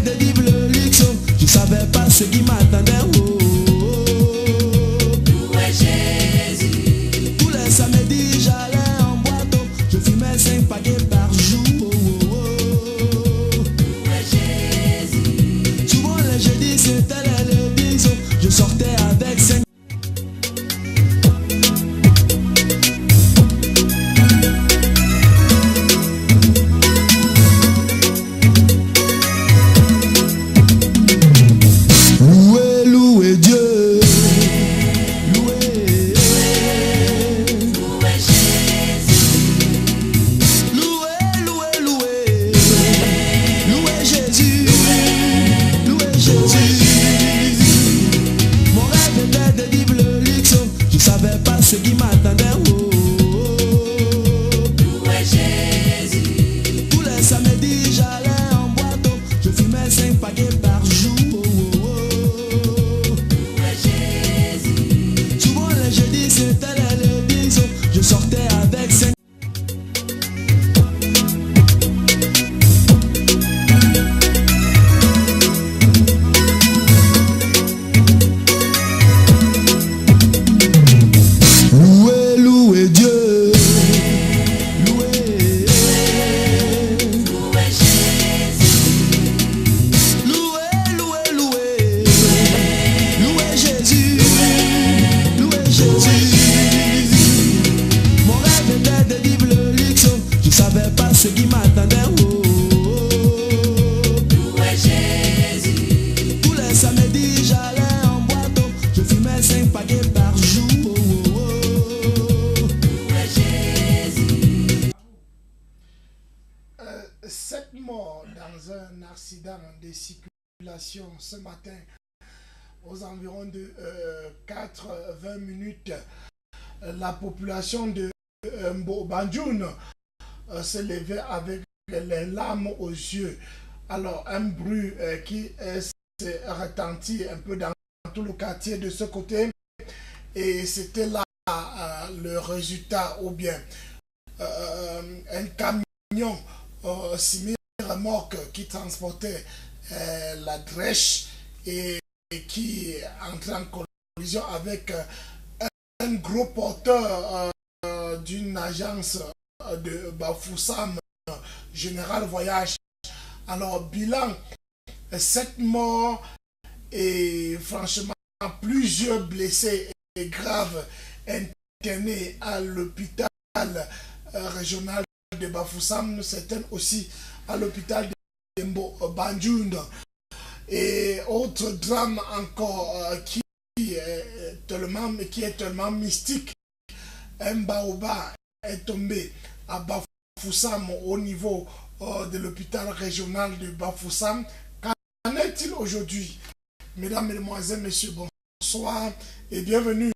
de vivre le luxe, je savais pas ce qui m'attendait. Oh, Où est Jésus? tous les samedis j'allais en boîte, je fumais 5 paquets par jour. Où est Jésus? Souvent les jeudis c'était les lundis, je sortais avec 5. Louez Dieu, louez. Où est Jésus? Louez Jésus, louez Jésus. Mon rêve était de vivre le luxe, je savais pas ce qui m'attendait. Oh, Où est Jésus? tous les samedis j'allais en boîte, je fumais 5 paquets par jour. Où est Jésus? Souvent les jeudis c'était les lundis, je sortais avec 5. Louez Dieu, louez. Où est Jésus? Louez Jésus, louez Jésus. Mon rêve était de vivre le luxe, je savais pas ce qui m'attendait. Oh, Où est Jésus? tous les samedis j'allais en boîte, je fumais 5 paquets par jour. Où est Jésus? 7 morts dans un accident de circulation ce matin aux environs de 4-20 minutes. La population de Banjoun s'est levée avec les larmes aux yeux. Alors un bruit qui s'est retenti un peu dans tout le quartier de ce côté, et c'était là le résultat, ou bien un camion semi-remorque qui transportait la drèche et qui entrait en collision avec un gros porteur d'une agence de Bafoussam, Général Voyage. Alors bilan, 7 morts et franchement plusieurs blessés et graves internés à l'hôpital régional de Bafoussam, certains aussi à l'hôpital de Banjoun. Et autre drame encore qui est tellement mystique, un baobab est tombé à Bafoussam au niveau de l'hôpital régional de Bafoussam. Qu'en est-il aujourd'hui? Mesdames, Mesdemoiselles, Messieurs, bonsoir et bienvenue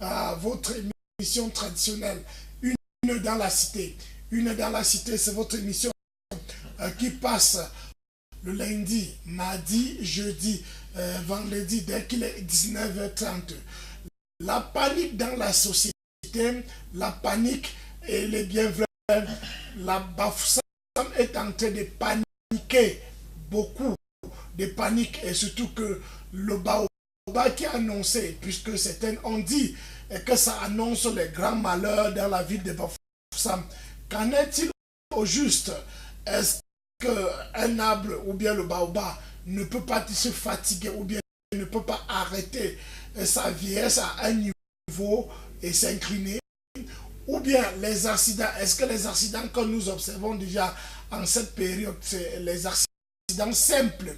à votre émission traditionnelle, Une dans la Cité. Une dans la Cité, c'est votre émission qui passe le lundi, mardi, jeudi, vendredi, dès qu'il est 19h30. La panique dans la société, la panique, elle est bien vraie. La Bafoussam est en train de paniquer, beaucoup de panique, et surtout que le baobab qui a annoncé, puisque certains ont dit que ça annonce les grands malheurs dans la ville de Bafoussam. Qu'en est-il au juste? Est-ce qu'un arbre ou bien le baobab ne peut pas se fatiguer ou bien ne peut pas arrêter sa vieillesse à un niveau et s'incliner? Ou bien les accidents, est-ce que les accidents que nous observons déjà en cette période, c'est les accidents simples?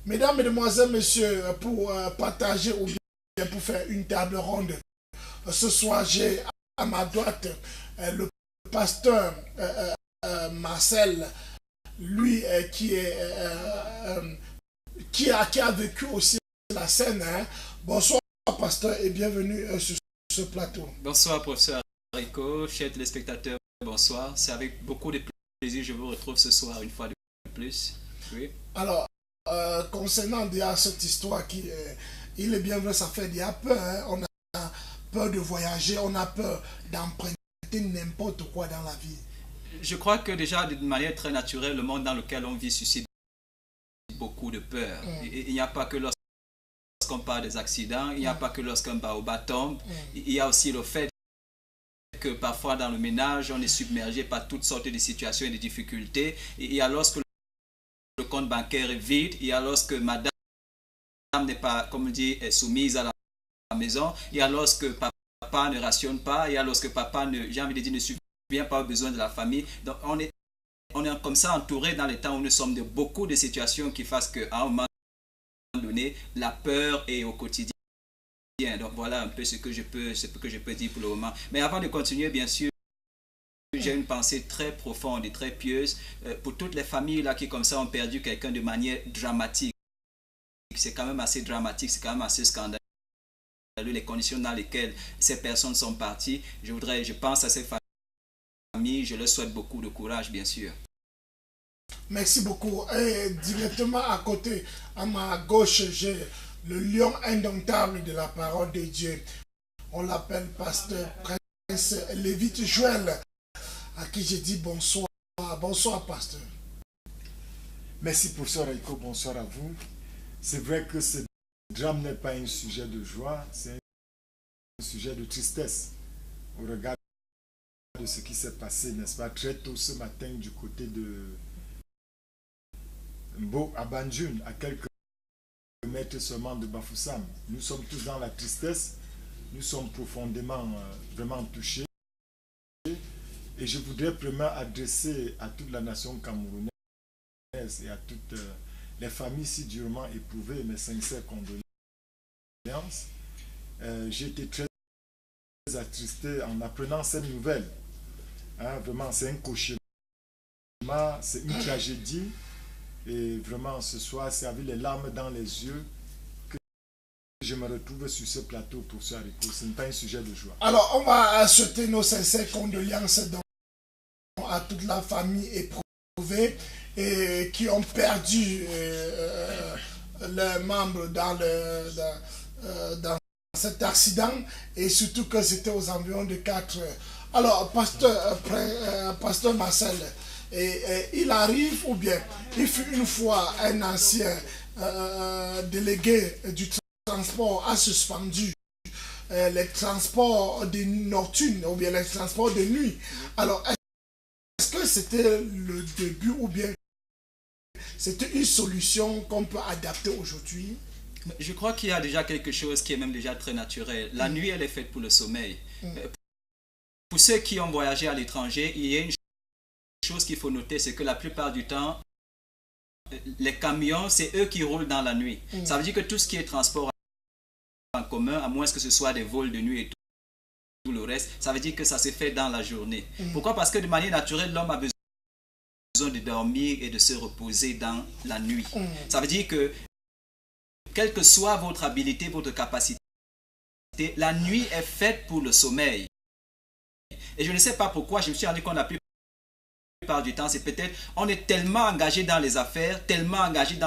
Mesdames, Mesdemoiselles, Messieurs, pour partager ou bien pour faire une table ronde, ce soir j'ai à ma droite le pasteur Marcel, lui qui a vécu aussi la scène. Bonsoir pasteur et bienvenue sur ce plateau. Bonsoir professeur Rico, chers téléspectateurs, bonsoir. C'est avec beaucoup de plaisir que je vous retrouve ce soir une fois de plus. Oui. Alors, concernant déjà cette histoire il est bien vrai, ça fait déjà peur. On a peur de voyager, on a peur d'emprunter n'importe quoi dans la vie. Je crois que déjà, d'une manière très naturelle, le monde dans lequel on vit suscite beaucoup de peur. Il n'y a pas que lorsqu'on parle des accidents, il n'y a pas que lorsqu'un baobab tombe, il y a aussi le fait que parfois dans le ménage, on est submergé par toutes sortes de situations et de difficultés. Il y a lorsque le compte bancaire est vide, il y a lorsque madame n'est pas, comme on dit, est soumise à la maison, il y a lorsque papa ne rationne pas, il y a lorsque papa, j'ai envie de dire, ne subvient pas aux besoins de la famille. Donc on est comme ça entouré dans les temps où nous sommes de beaucoup de situations qui fassent qu'à un moment donné, la peur est au quotidien. Donc voilà un peu ce que je peux dire pour le moment. Mais avant de continuer, bien sûr, j'ai une pensée très profonde et très pieuse pour toutes les familles là qui comme ça ont perdu quelqu'un de manière dramatique. C'est quand même assez dramatique, c'est quand même assez scandaleux les conditions dans lesquelles ces personnes sont parties. Je pense à ces familles, je leur souhaite beaucoup de courage, bien sûr. Merci beaucoup. Et directement à côté, à ma gauche, j'ai le lion indomptable de la parole de Dieu. On l'appelle Pasteur Prince Lévite Joël, à qui je dis bonsoir. Bonsoir, Pasteur. Merci pour ça, Raiko. Bonsoir à vous. C'est vrai que ce drame n'est pas un sujet de joie, c'est un sujet de tristesse au regard de ce qui s'est passé, n'est-ce pas, très tôt ce matin du côté de Mbo à Banjul, à quelques mètres seulement de Bafoussam. Nous sommes tous dans la tristesse, nous sommes profondément vraiment touchés. Et je voudrais premièrement adresser à toute la nation camerounaise et à toutes les familles si durement éprouvées mes sincères condoléances. J'ai été très attristé en apprenant cette nouvelle. Vraiment, c'est un cauchemar, c'est une tragédie. Et vraiment, ce soir, c'est avec les larmes dans les yeux que je me retrouve sur ce plateau pour ce haricot. Ce n'est pas un sujet de joie. Alors, on va souhaiter nos sincères condoléances à toute la famille éprouvée et qui ont perdu leurs membres dans cet accident, et surtout que c'était aux environs de 4 heures. Alors, Pasteur Marcel, il arrive, ou bien il fut une fois un ancien délégué du transport a suspendu les transports de nocturnes ou bien les transports de nuit. Alors, est-ce que c'était le début ou bien c'était une solution qu'on peut adapter aujourd'hui? Je crois qu'il y a déjà quelque chose qui est même déjà très naturel. La nuit, elle est faite pour le sommeil. Pour ceux qui ont voyagé à l'étranger, il y a une chose qu'il faut noter, c'est que la plupart du temps, les camions, c'est eux qui roulent dans la nuit. Ça veut dire que tout ce qui est transport en commun, à moins que ce soit des vols de nuit et tout le reste, ça veut dire que ça se fait dans la journée. Pourquoi? Parce que de manière naturelle, l'homme a besoin de dormir et de se reposer dans la nuit. Ça veut dire que, quelle que soit votre habilité, votre capacité, la nuit est faite pour le sommeil. Et je ne sais pas pourquoi, je me suis rendu compte la plupart du temps, c'est peut-être, on est tellement engagé dans les affaires, tellement engagé dans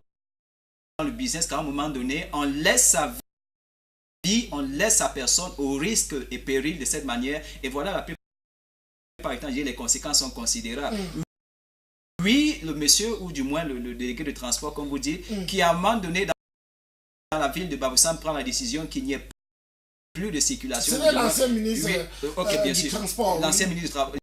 le business qu'à un moment donné, on laisse sa vie, on laisse sa personne au risque et péril de cette manière. Et voilà, la plupart du temps, les conséquences sont considérables. Oui, le monsieur, ou du moins le délégué de transport, comme vous dites, qui à un moment donné, dans la ville de Bafoussam, prend la décision qu'il n'y ait plus de circulation. C'est l'ancien ministre du transport. L'ancien ministre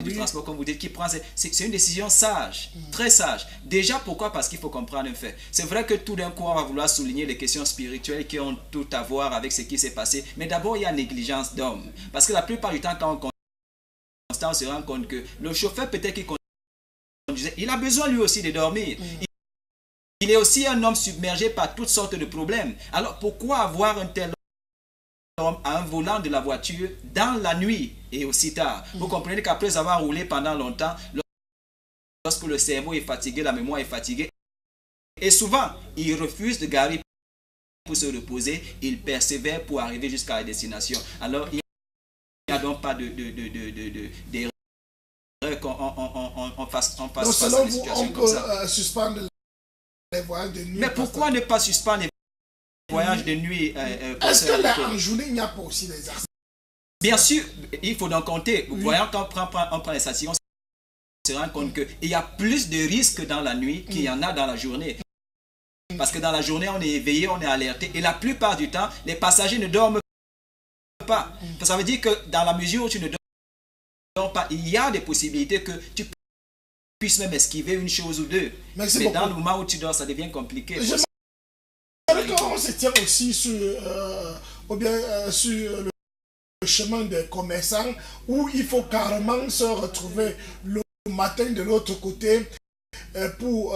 du transport, comme vous dites, qui prend... C'est une décision sage, très sage. Déjà, pourquoi? Parce qu'il faut comprendre un fait. C'est vrai que tout d'un coup, on va vouloir souligner les questions spirituelles qui ont tout à voir avec ce qui s'est passé. Mais d'abord, il y a négligence d'homme. Parce que la plupart du temps, quand on constate, on se rend compte que le chauffeur, peut-être qu'il conduisait, il a besoin lui aussi de dormir. Il est aussi un homme submergé par toutes sortes de problèmes. Alors, pourquoi avoir un tel homme à un volant de la voiture dans la nuit et aussi tard? Vous comprenez qu'après avoir roulé pendant longtemps, lorsque le cerveau est fatigué, la mémoire est fatiguée, et souvent, il refuse de garer pour se reposer, il persévère pour arriver jusqu'à la destination. Alors, il n'y a donc pas d'erreur qu'on fasse face à des situations comme ça. On peut suspendre les voyages de nuit. Mais pourquoi ne pas suspendre les voyages de nuit? Est-ce que là, en journée, il n'y a pas aussi des accidents? Bien sûr, il faut donc compter. Voyant quand on prend les statistiques, on se rend compte qu'il y a plus de risques dans la nuit qu'il y en a dans la journée. Parce que dans la journée, on est éveillé, on est alerté. Et la plupart du temps, les passagers ne dorment pas. Ça veut dire que dans la mesure où tu ne dors pas, il y a des possibilités que tu puisses même esquiver une chose ou deux. Mais dans le moment où tu dors, ça devient compliqué. On se tient aussi sur le chemin des commerçants où il faut carrément se retrouver le matin de l'autre côté pour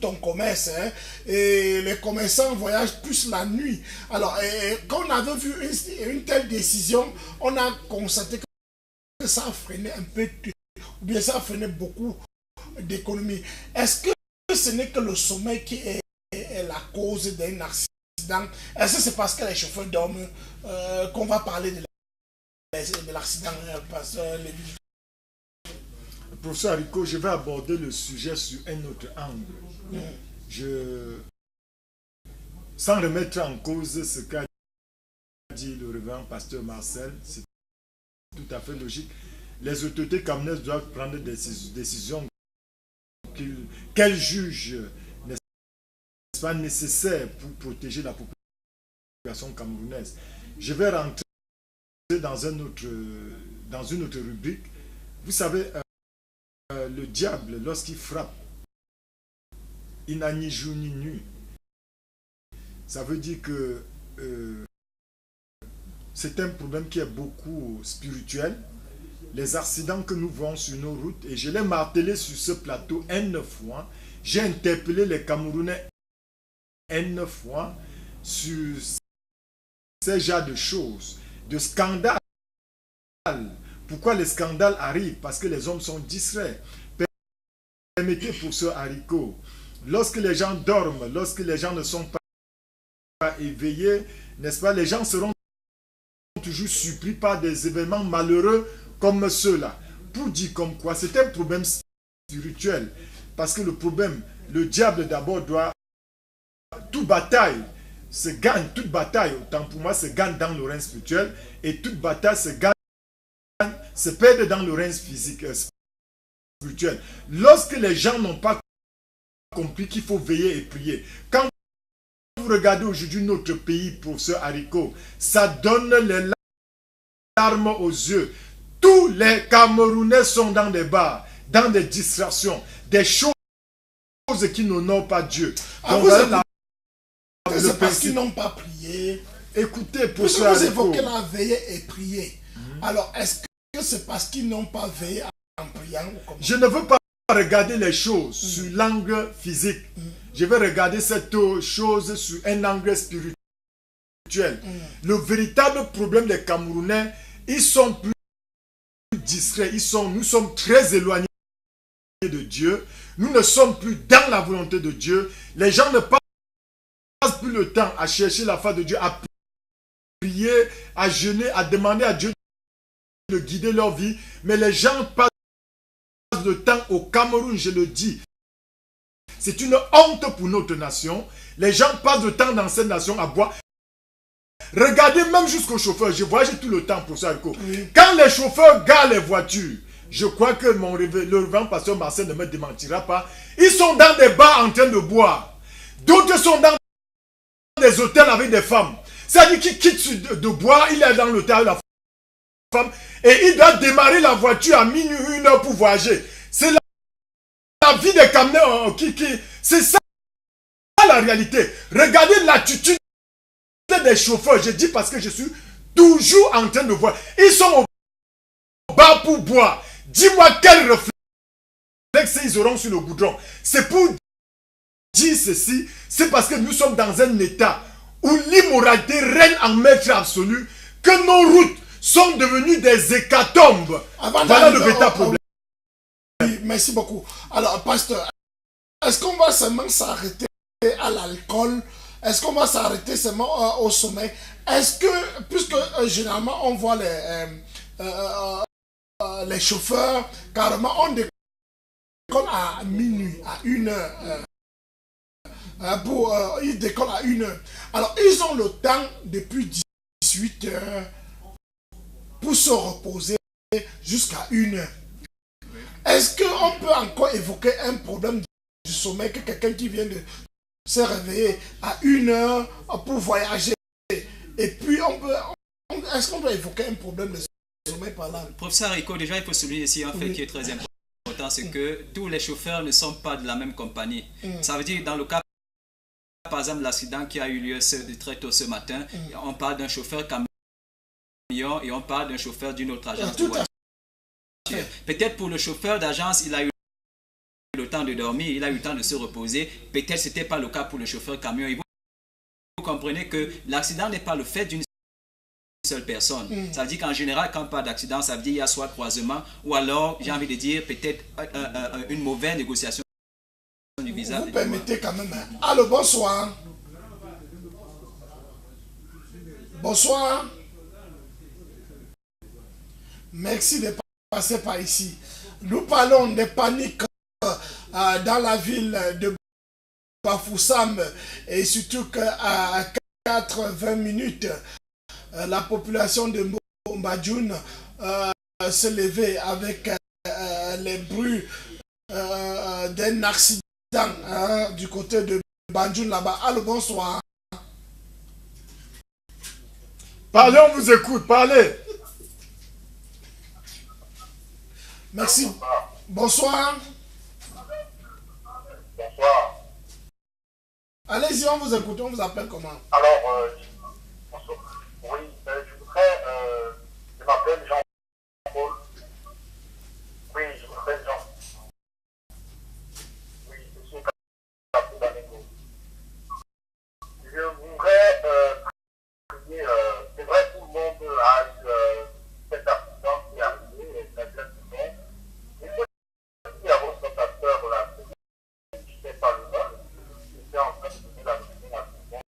ton commerce, hein. Et les commerçants voyagent plus la nuit. Alors, quand on avait vu une telle décision, on a constaté que ça freinait un peu, ou bien ça freinait beaucoup d'économie. Est-ce que ce n'est que le sommeil qui est la cause d'un accident? Est-ce que c'est parce que les chauffeurs dorment qu'on va parler de l'accident, pasteur Lévi? Professeur Haricot, je vais aborder le sujet sur un autre angle. Sans remettre en cause ce qu'a dit le révérend pasteur Marcel, c'est tout à fait logique. Les autorités camerounaises doivent prendre des décisions qu'elles jugent n'est-ce pas nécessaires pour protéger la population camerounaise. Je vais rentrer dans une autre rubrique. Vous savez, le diable, lorsqu'il frappe, il n'a ni jour ni nuit. Ça veut dire que c'est un problème qui est beaucoup spirituel. Les accidents que nous voyons sur nos routes, et je l'ai martelé sur ce plateau N fois, j'ai interpellé les Camerounais N fois sur ces genres de choses, de scandales. Pourquoi les scandales arrivent? Parce que les hommes sont distraits. Permettez pour ce Haricot, lorsque les gens dorment, lorsque les gens ne sont pas éveillés, n'est-ce pas, les gens seront toujours surpris par des événements malheureux comme ceux-là. Pour dire comme quoi, c'est un problème spirituel. Parce que le problème, le diable d'abord doit... Toute bataille se gagne, toute bataille, autant pour moi, se gagne dans le règne spirituel, et toute bataille se gagne, se perd dans le règne physique, spirituel. Lorsque les gens n'ont pas compris qu'il faut veiller et prier, quand vous regardez aujourd'hui notre pays, professeur Haricot, ça donne les larmes aux yeux. Tous les Camerounais sont dans des bars, dans des distractions, des choses qui n'honorent pas Dieu. C'est parce qu'ils n'ont pas prié. Écoutez, professeur Haricot, vous évoquez la veiller et prier. Alors, est-ce que c'est parce qu'ils n'ont pas veillé en priant? Je ne veux pas regarder les choses sur l'angle physique. Je vais regarder cette chose sur un angle spirituel. Le véritable problème des Camerounais, ils sont plus distraits. Nous sommes très éloignés de Dieu. Nous ne sommes plus dans la volonté de Dieu. Les gens ne passent plus le temps à chercher la face de Dieu, à prier, à jeûner, à demander à Dieu de guider leur vie. Mais les gens passent le temps au Cameroun, je le dis. C'est une honte pour notre nation. Les gens passent le temps dans cette nation à boire. Regardez même jusqu'aux chauffeurs. Je voyage tout le temps pour ça. Quand les chauffeurs garent les voitures, je crois que le révérend pasteur Marcel ne me démentira pas. Ils sont dans des bars en train de boire. D'autres sont dans des hôtels avec des femmes. C'est-à-dire qu'ils quittent de boire, il est dans l'hôtel avec la femme et il doit démarrer la voiture à minuit, 1 heure pour voyager. C'est la vie des camions c'est ça la réalité. Regardez l'attitude des chauffeurs. Je dis parce que je suis toujours en train de voir. Ils sont au bar pour boire. Dis-moi quel réflexe ils auront sur le goudron. C'est pour dire ceci. C'est parce que nous sommes dans un état où l'immoralité règne en maître absolu, que nos routes sont devenues des hécatombes. Voilà le véritable problème. Merci beaucoup. Alors, pasteur, est-ce qu'on va seulement s'arrêter à l'alcool? Est-ce qu'on va s'arrêter seulement au sommeil? Est-ce que, puisque généralement on voit les chauffeurs, carrément on décolle à minuit, à 1 heure. Ils décollent à 1 heure. Alors, ils ont le temps depuis 18 heures pour se reposer jusqu'à 1 heure. Est-ce qu'on peut encore évoquer un problème du sommeil que quelqu'un qui vient de se réveiller à 1 heure pour voyager. Et puis, est-ce qu'on doit évoquer un problème de sommeil par là? Professeur Rico, déjà, il faut souligner ici un fait qui est très important, c'est que tous les chauffeurs ne sont pas de la même compagnie. Ça veut dire, dans le cas, par exemple, l'accident qui a eu lieu très tôt ce matin, on parle d'un chauffeur camion et on parle d'un chauffeur d'une autre agence de voiture. Peut-être pour le chauffeur d'agence, il a eu le temps de dormir, il a eu le temps de se reposer. Peut-être ce n'était pas le cas pour le chauffeur camion. Et vous comprenez que l'accident n'est pas le fait d'une seule personne. Ça veut dire qu'en général, quand on parle d'accident, ça veut dire qu'il y a soit croisement ou alors, j'ai envie de dire, peut-être une mauvaise négociation du visa. Vous permettez quand même. Allô, bonsoir. Bonsoir. Merci de passer par ici. Nous parlons des paniques dans la ville de Bafoussam et surtout qu'à 4-20 minutes, la population de Mbadjoun se levait avec les bruits d'un accident du côté de Bandjoun là-bas. Allô, bonsoir. Parlez, on vous écoute, parlez. Merci. Bonsoir. Bonsoir. Allez-y, on vous écoute, on vous appelle comment? Alors, bonsoir. Oui, je voudrais, je m'appelle Jean-Paul. Oui, je m'appelle Jean. Oui, je suis capitaine d'Anego. Je voudrais prier, c'est vrai que tout le monde a eu cet accident qui est arrivé, exactement. Il faut dire à votre pasteur là, je ne sais pas le nom, j'étais en train de donner la nouvelle à tout le monde.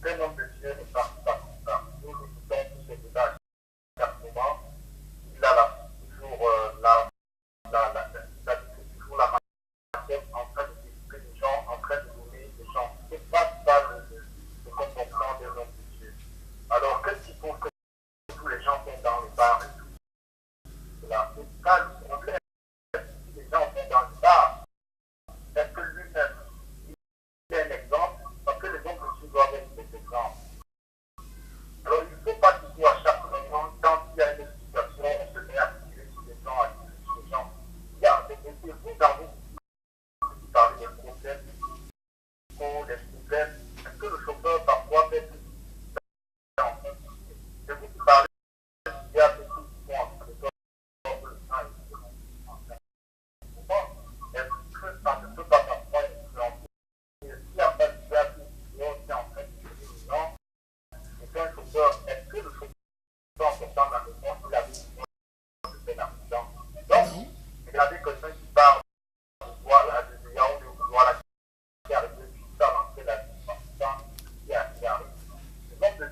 Qu'un homme de Dieu ne part pas comme ça. Nous écoutons tous ces débats à chaque moment. Il a toujours toujours la matière en train de discuter les gens, en train de donner les gens. C'est pas ça le comportement de l'homme de Dieu. Alors, qu'est-ce qu'il faut que tous les gens viennent dans les bars et tout? C'est ça le problème. Si les gens viennent dans les bars, est-ce que lui-même, il est un exemple? Parce que les hommes aussi doivent être des exemples. Alors, il ne faut pas qu'il soit à chaque moment, quand il y a une situation, on se met à tirer sur les gens, à tirer sur les gens. Il y a des vous dans vous parlez des problèmes, des problèmes. Est-ce que le chauffeur parfois fait tout? Je vous parle, il y a des choses qui sont en train de faire le temps et est-ce que ça ne peut pas parfois influencer? S'il n'y a pas de place qui est en train de tirer les gens, et qu'un chauffeur, est-ce que le chauffeur en sortant dans le monde, il a besoin de faire l'accident? Donc, regardez quelqu'un qui parle, voilà, de Yaoundé, voilà, qui arrive, qui va lancer la vie, qui arrive. Le nombre de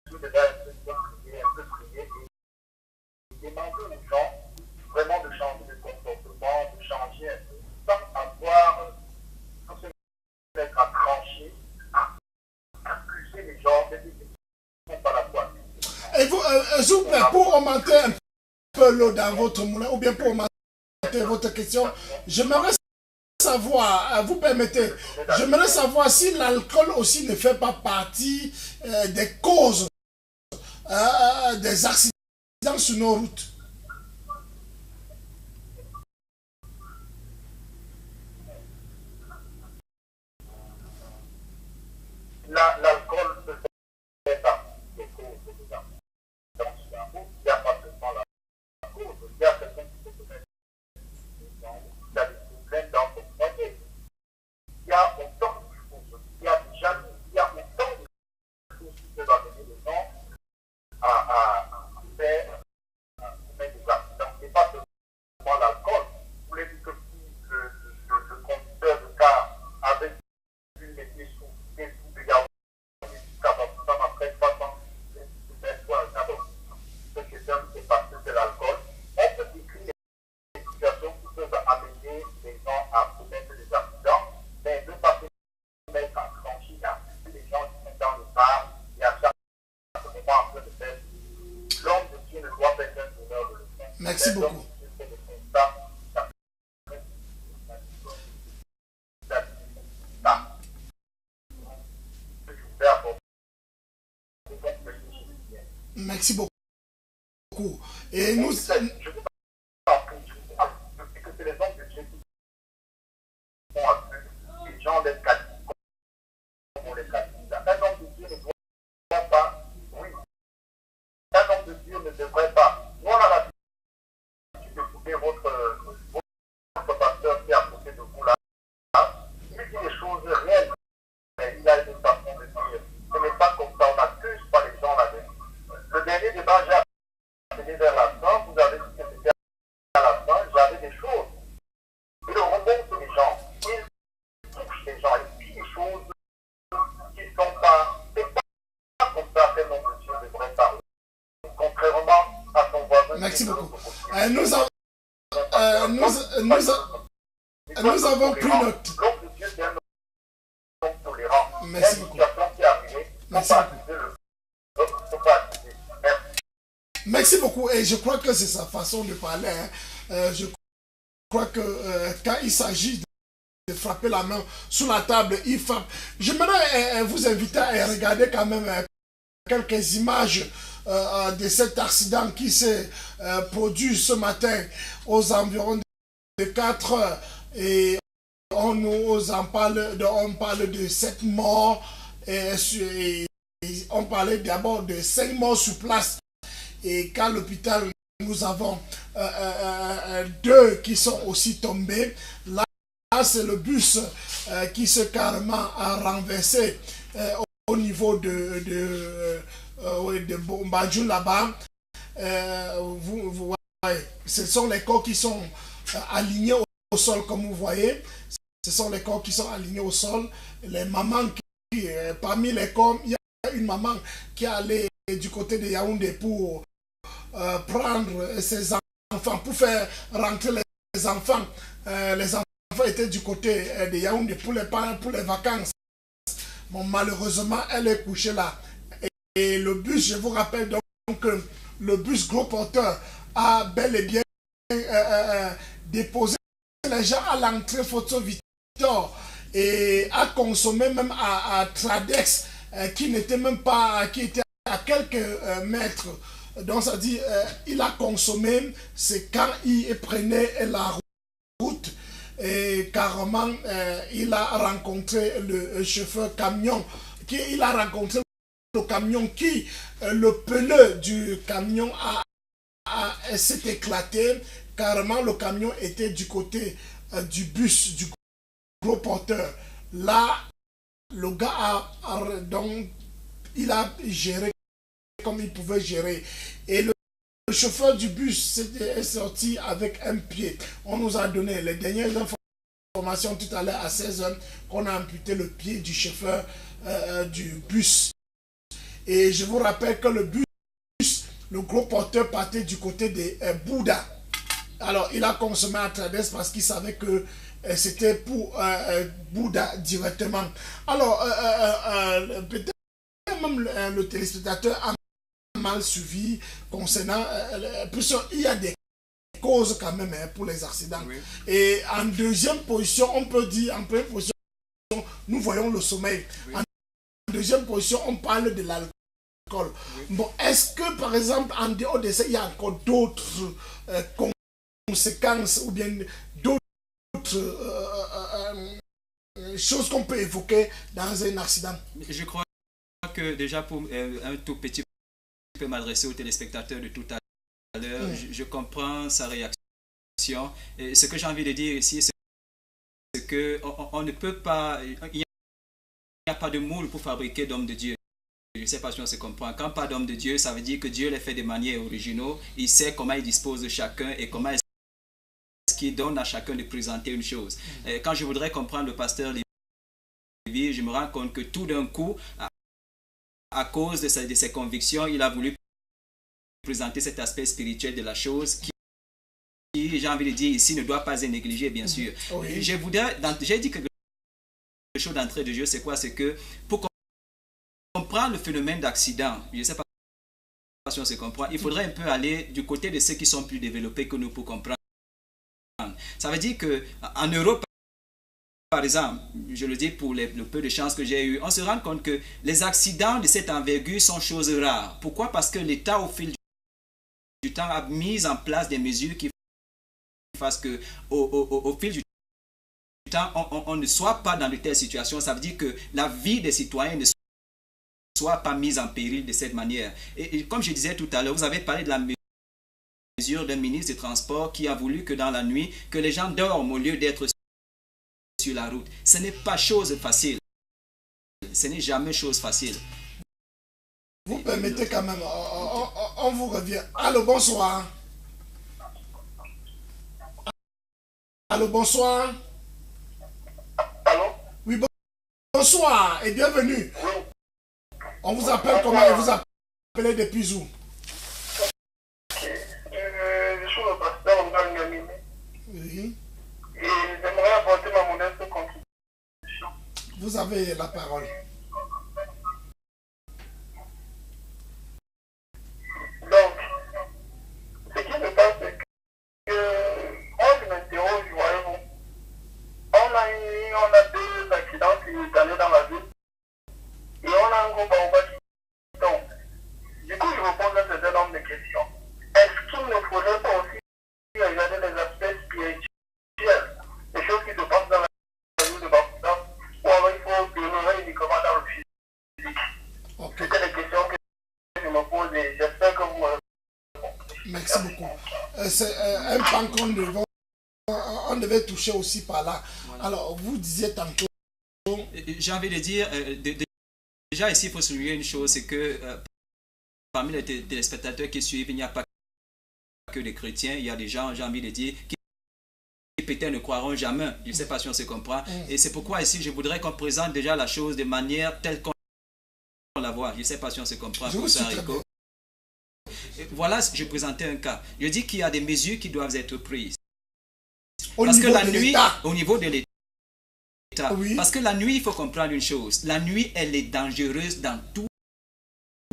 Dieu devrait un peu prier et demander aux gens vraiment de changer de comportement, de changer un peu, sans avoir, sans se mettre à trancher, à accuser les gens, de dire qu'ils ne sont pas la foi. Et vous, s'il vous plaît, pour augmenter un peu l'eau dans votre moulin, ou bien pour augmenter votre question, j'aimerais savoir, vous permettez, j'aimerais savoir si l'alcool aussi ne fait pas partie des causes des accidents sur nos routes. L'alcool peut faire partie des causes des accidents sur la route. Il n'y a pas seulement la cause, il y a quelqu'un qui peut se mettre il y a des problèmes dans son foyer. Il y a autant de choses, il y a des jaloux, il y a autant de choses qui peuvent amener les gens à faire des accidents. Ce n'est pas seulement l'alcool. Vous voulez dire que si le conducteur de car avait une métier sous de Yaoundé jusqu'à Bafoussam après 3 ans, c'est quoi d'abord? Ce qui est parce que c'est l'alcool. On peut décrire des situations qui peuvent amener les gens à commettre des accidents, mais ne pas se mettre en franchise, les gens qui sont dans le bar et à chaque moment en train de faire. L'homme de Dieu ne doit pas être un donneur de leçons. Merci beaucoup. Merci beaucoup. Et nous... Je vous en prie, que c'est les hommes de Dieu qui font un peu, les gens les qualifient comme on les qualifie. Un homme de Dieu ne doit pas, oui, un homme de Dieu ne devrait pas. Nous, on a l'habitude d'écouter votre pasteur qui est à côté de vous là. Il dit des choses réelles, mais il a une façon de dire. Ce n'est pas comme ça, on n'accuse pas les gens là-dedans. Le dernier débat, j'ai appelé vers la fin, vous avez dit que c'était à la fin, j'avais des choses. Il remonte les gens, il touche les gens, il dit des choses qui ne sont pas, c'est pas comme ça qu'un homme de Dieu devrait parler. Contrairement à son voisin. Merci beaucoup. Nous avons pris note. L'homme de Dieu, c'est un homme tolérant. Merci Une beaucoup. situation qui est arrivée, Merci Merci beaucoup. Et je crois que c'est sa façon de parler. Je crois que quand il s'agit de frapper la main sous la table, il frappe. J'aimerais vous inviter à regarder quand même quelques images de cet accident qui s'est produit ce matin aux environs de 4 heures. Et on parle de 7 morts. Et on parlait d'abord de 5 morts sur place. Et qu'à l'hôpital, nous avons 2 qui sont aussi tombés. Là, c'est le bus qui s'est carrément renversé au niveau de Bombadjou là-bas. Vous voyez, ce sont les corps qui sont alignés au sol, comme vous voyez. Ce sont les corps qui sont alignés au sol. Les mamans parmi les corps, il y a une maman qui est allée du côté de Yaoundé pour prendre ses enfants, pour faire rentrer les enfants. Les enfants étaient du côté de Yaoundé pour les vacances. Bon, malheureusement, elle est couchée là. Et le bus, je vous rappelle donc que le bus gros porteur a bel et bien déposé les gens à l'entrée Photo Victor et a consommé même à Tradex qui n'était même pas, qui était à quelques mètres. Donc ça dit, il a consommé, c'est quand il prenait la route et carrément il a rencontré le chauffeur camion, il a rencontré le camion qui, le pneu du camion s'est éclaté, carrément le camion était du côté du bus, du gros porteur. Là, le gars donc, il a géré comme il pouvait gérer. Et le chauffeur du bus est sorti avec un pied. On nous a donné les dernières informations tout à l'heure à 16h qu'on a amputé le pied du chauffeur du bus. Et je vous rappelle que le bus, le gros porteur partait du côté de Bouddha. Alors, il a consommé à Trades parce qu'il savait que c'était pour Bouddha directement. Alors, peut-être même le téléspectateur a mal suivi concernant... il y a des causes quand même pour les accidents. Oui. Et en deuxième position, on peut dire, en première position, nous voyons le sommeil. Oui. En deuxième position, on parle de l'alcool. Oui. Bon, est-ce que, par exemple, en dehors de ça, il y a encore d'autres conséquences ou bien d'autres choses qu'on peut évoquer dans un accident? Je crois que déjà pour un tout petit peu m'adresser aux téléspectateurs de tout à l'heure, je comprends sa réaction. Et ce que j'ai envie de dire ici, c'est qu'on ne peut pas, il n'y a pas de moule pour fabriquer d'hommes de Dieu. Je ne sais pas si on se comprend. Quand pas d'homme de Dieu, ça veut dire que Dieu les fait de manière originale. Il sait comment il dispose de chacun et comment est-ce qu'il donne à chacun de présenter une chose. Quand je voudrais comprendre le pasteur Lévy, je me rends compte que tout d'un coup, à cause de ses convictions, il a voulu présenter cet aspect spirituel de la chose qui, j'ai envie de dire ici, ne doit pas être négligé, bien sûr. Oui. J'ai dit quelque chose d'entrée de jeu, c'est quoi? C'est que pour comprendre le phénomène d'accident, je ne sais pas si on se comprend, il faudrait un peu aller du côté de ceux qui sont plus développés que nous pour comprendre. Ça veut dire qu'en Europe, par exemple, je le dis pour le peu de chance que j'ai eu, on se rend compte que les accidents de cette envergure sont choses rares. Pourquoi? Parce que l'État, au fil du temps, a mis en place des mesures qui fassent que, au fil du temps, on ne soit pas dans de telles situations. Ça veut dire que la vie des citoyens ne soit pas mise en péril de cette manière. Et comme je disais tout à l'heure, vous avez parlé de la mesure d'un ministre des Transports qui a voulu que dans la nuit, que les gens dorment au lieu d'être sur la route. Ce n'est pas chose facile. Ce n'est jamais chose facile. Vous permettez quand même, on vous revient. Allô, bonsoir. Allô, bonsoir. Allô? Oui, bonsoir et bienvenue. On vous appelle comment et vous appelez depuis où? Je suis le pasteur Ngangamine. Oui. Et j'aimerais apporter ma modeste contribution. Vous avez la parole. Donc, ce qui se passe, c'est que moi je m'interroge, voyez-vous. On a deux accidents simultanés dans la ville. Et on a un gros baobab qui tombe. Du coup, je me pose un certain nombre de questions. Est-ce qu'il ne faudrait pas aussi regarder les aspects spirituels, les choses qui se passent dans la vie de Bafoussam, ou alors il faut demeurer uniquement dans le physique? Okay. C'était les questions que je me pose et j'espère que vous me répondez. Merci beaucoup. C'est un pan qu'on devait toucher aussi par là. Voilà. Alors, vous disiez tantôt... J'ai envie de dire, déjà ici, il faut souligner une chose, c'est que parmi les téléspectateurs qui suivent, il n'y a pas que des chrétiens, il y a des gens, j'ai envie de dire, qui peut-être ne croiront jamais. Je ne sais pas si on se comprend. Et c'est pourquoi ici, je voudrais qu'on présente déjà la chose de manière telle qu'on la voit. Je ne sais pas si on se comprend. Voilà, je présentais un cas. Je dis qu'il y a des mesures qui doivent être prises. Parce que la nuit, au niveau de l'État, oui. Parce que la nuit, il faut comprendre une chose. La nuit, elle est dangereuse dans tous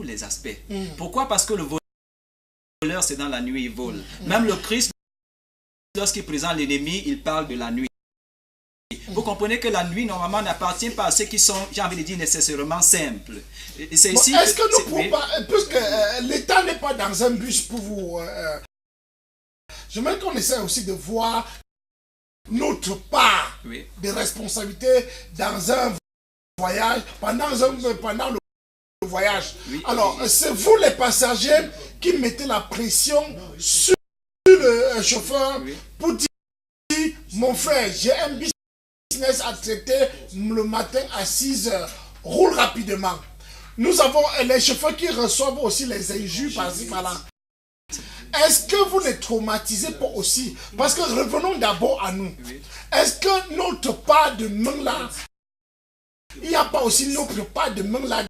les aspects. Pourquoi? Parce que le voleur, c'est dans la nuit, il vole. Même le Christ, lorsqu'il présente l'ennemi, il parle de la nuit. Vous comprenez que la nuit, normalement, n'appartient pas à ceux qui sont, j'ai envie de dire, nécessairement simples. C'est ici. Est-ce que nous pouvons pas, puisque l'État n'est pas dans un bus pour vous... j'aimerais qu'on essaie aussi de voir notre part de responsabilité dans un voyage, pendant le voyage. Alors, c'est vous les passagers qui mettez la pression sur le chauffeur pour dire, mon frère, j'ai un business à traiter le matin à 6 heures, roule rapidement. Nous avons les chauffeurs qui reçoivent aussi les injures par-ci par-là. Est-ce que vous les traumatisez pas aussi? Parce que revenons d'abord à nous. Est-ce que notre part de main là, il n'y a pas aussi notre part de main là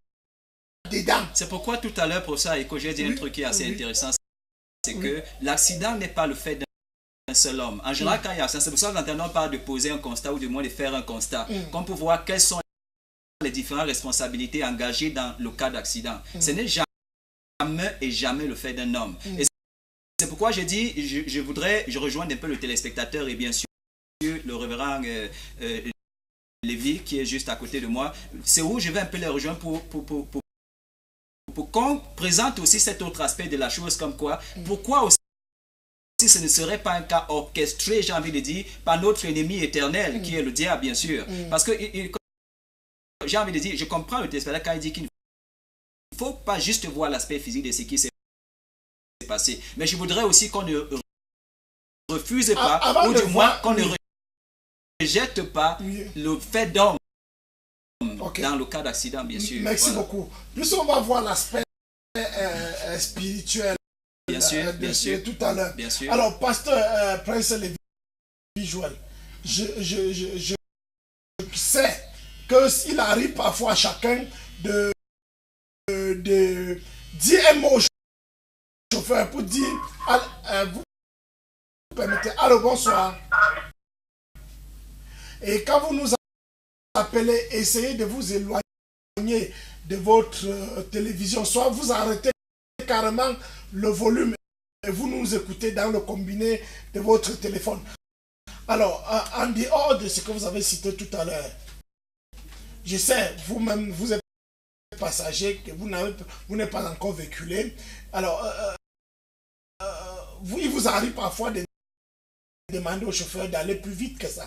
dedans? C'est pourquoi tout à l'heure, pour ça, et que j'ai dit un truc qui est assez intéressant, c'est que l'accident n'est pas le fait d'un seul homme. En général, quand il y a accident, c'est pour ça que nous n'entendons pas de poser un constat ou du moins de faire un constat. Qu'on peut voir quelles sont les différentes responsabilités engagées dans le cas d'accident. Ce n'est jamais le fait d'un homme. Et c'est pourquoi j'ai dit, je rejoins un peu le téléspectateur et bien sûr le révérend Lévy qui est juste à côté de moi. C'est où je vais un peu les rejoindre pour qu'on présente aussi cet autre aspect de la chose comme quoi, pourquoi aussi ce ne serait pas un cas orchestré, j'ai envie de dire, par notre ennemi éternel qui est le diable bien sûr. Parce que j'ai envie de dire, je comprends le téléspectateur quand il dit qu'il ne faut pas juste voir l'aspect physique de ce qui s'est passé. Mais je voudrais aussi qu'on ne refuse pas, ou du moins qu'on ne rejette pas le fait d'homme dans le cas d'accident, bien sûr. Merci beaucoup. Plus on va voir l'aspect spirituel bien sûr, tout à l'heure. Alors, pasteur Prince Lévy-Joël, je sais qu'il arrive parfois à chacun de dire un mot au chauffeur pour dire vous permettez, allô, bonsoir. Et quand vous nous appelez, essayez de vous éloigner de votre télévision, soit vous arrêtez carrément le volume et vous nous écoutez dans le combiné de votre téléphone. Alors, en dehors de ce que vous avez cité tout à l'heure, je sais, vous-même, vous êtes passager, que vous n'êtes pas encore véhiculé. Alors, il vous arrive parfois de demander au chauffeur d'aller plus vite que ça.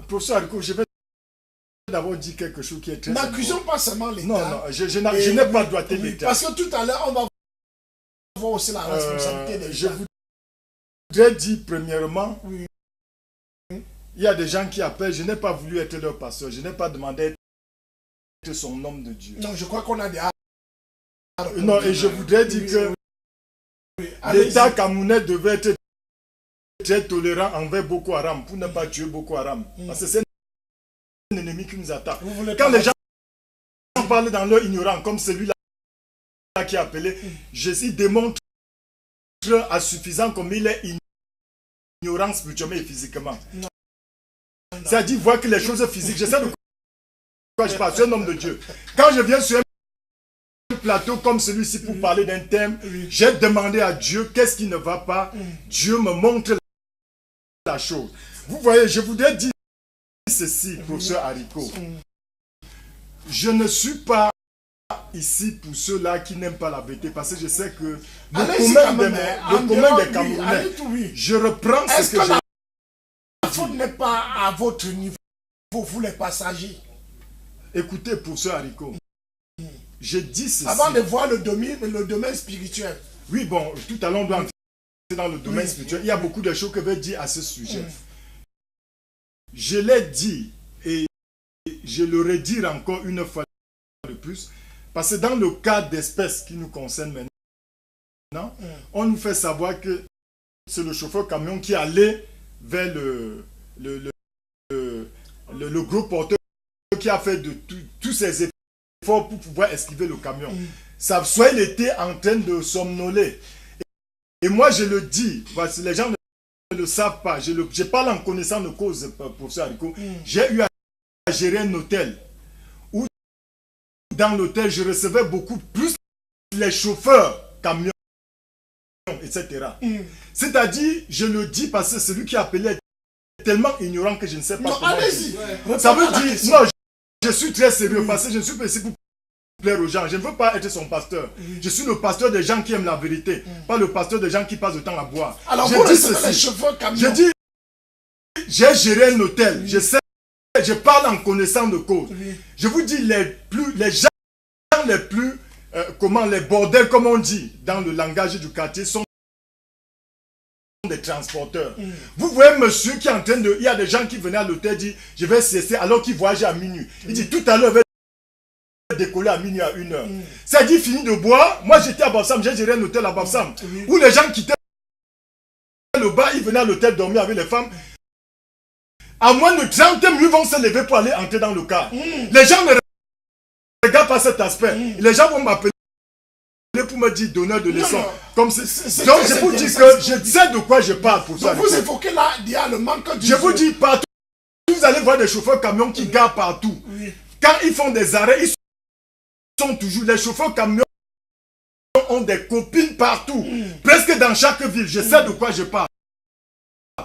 Professeur Haricot, je vais d'abord dire quelque chose qui est très important. N'accusons pas seulement l'État. Non, je n'ai pas doigté l'État. Parce que tout à l'heure, on va voir aussi la responsabilité des Je gens. voudrais dire premièrement, Oui. il y a des gens qui appellent, je n'ai pas voulu être leur pasteur, je n'ai pas demandé être son homme de Dieu. Non, je crois qu'on a des... Non, et je voudrais dire que l'État camerounais devait être très tolérant envers Boko Haram pour ne pas tuer Boko Haram. Parce que c'est un ennemi qui nous attaque. Quand les gens parlent dans leur ignorance, comme celui-là qui a appelé, Jésus démontre à suffisant comme il est ignorant spirituellement et physiquement. C'est-à-dire voir que les choses physiques, je sais de quoi je parle, je suis un homme de Dieu. Quand je viens sur un plateau comme celui-ci pour parler d'un thème, j'ai demandé à Dieu qu'est-ce qui ne va pas. Dieu me montre la chose. Vous voyez, je voudrais dire ceci, professeur Haricot. Je ne suis pas ici pour ceux-là qui n'aiment pas la vérité, parce que je sais que le commun des Camerounais, je reprends ce que j'ai. La faute n'est pas à votre niveau, vous les passagers. Écoutez, professeur Haricot, je dis ceci. Avant de voir le domaine spirituel. Oui, bon, tout à l'heure, on doit entrer dans le domaine spirituel. Il y a beaucoup de choses que je veux dire à ce sujet. Je l'ai dit et je le redire encore une fois de plus, parce que dans le cas d'espèces qui nous concerne maintenant, on nous fait savoir que c'est le chauffeur camion qui allait vers le gros porteur qui a fait de tous ses efforts pour pouvoir esquiver le camion. Ça, soit il était en train de somnoler. Et moi je le dis, parce que les gens ne le savent pas, je parle en connaissant de cause, professeur Haricot. J'ai eu à gérer un hôtel où dans l'hôtel je recevais beaucoup plus les chauffeurs camions, etc. C'est-à-dire, je le dis parce que celui qui appelait est tellement ignorant que je ne sais pas comment dire. Ça veut dire, non, je suis très sérieux parce que je suis ici pour plaire aux gens. Je ne veux pas être son pasteur. Je suis le pasteur des gens qui aiment la vérité, pas le pasteur des gens qui passent le temps à boire. Alors, je vous dis recevez ceci. les chauffeurs camions. Je dis, j'ai géré un hôtel. Je sais, je parle en connaissant de cause. Je vous dis, les gens les plus, les bordels, comme on dit dans le langage du quartier, sont des transporteurs. Vous voyez monsieur qui est en train de... Il y a des gens qui venaient à l'hôtel, dit je vais cesser alors qu'il voyageait à minuit. Il dit tout à l'heure, je vais décoller à minuit à 1h. C'est-à-dire fini de boire. Moi j'étais à Bafoussam, j'ai géré un hôtel à Bafoussam, où les gens quittaient le bar, ils venaient à l'hôtel dormir avec les femmes. À moins de 30 minutes, vont se lever pour aller entrer dans le car. Les gens ne regardent pas cet aspect. Les gens vont m'appeler pour me dire donneur de leçons. Comme donc je vous dis que je sais de quoi je parle pour ça. Donc vous évoquez là, il y a le manque de... Je vous dis partout, vous allez voir des chauffeurs camions qui garent partout. Quand ils font des arrêts, ils sont toujours... Les chauffeurs camions ont des copines partout. Presque dans chaque ville. Je sais de quoi je parle.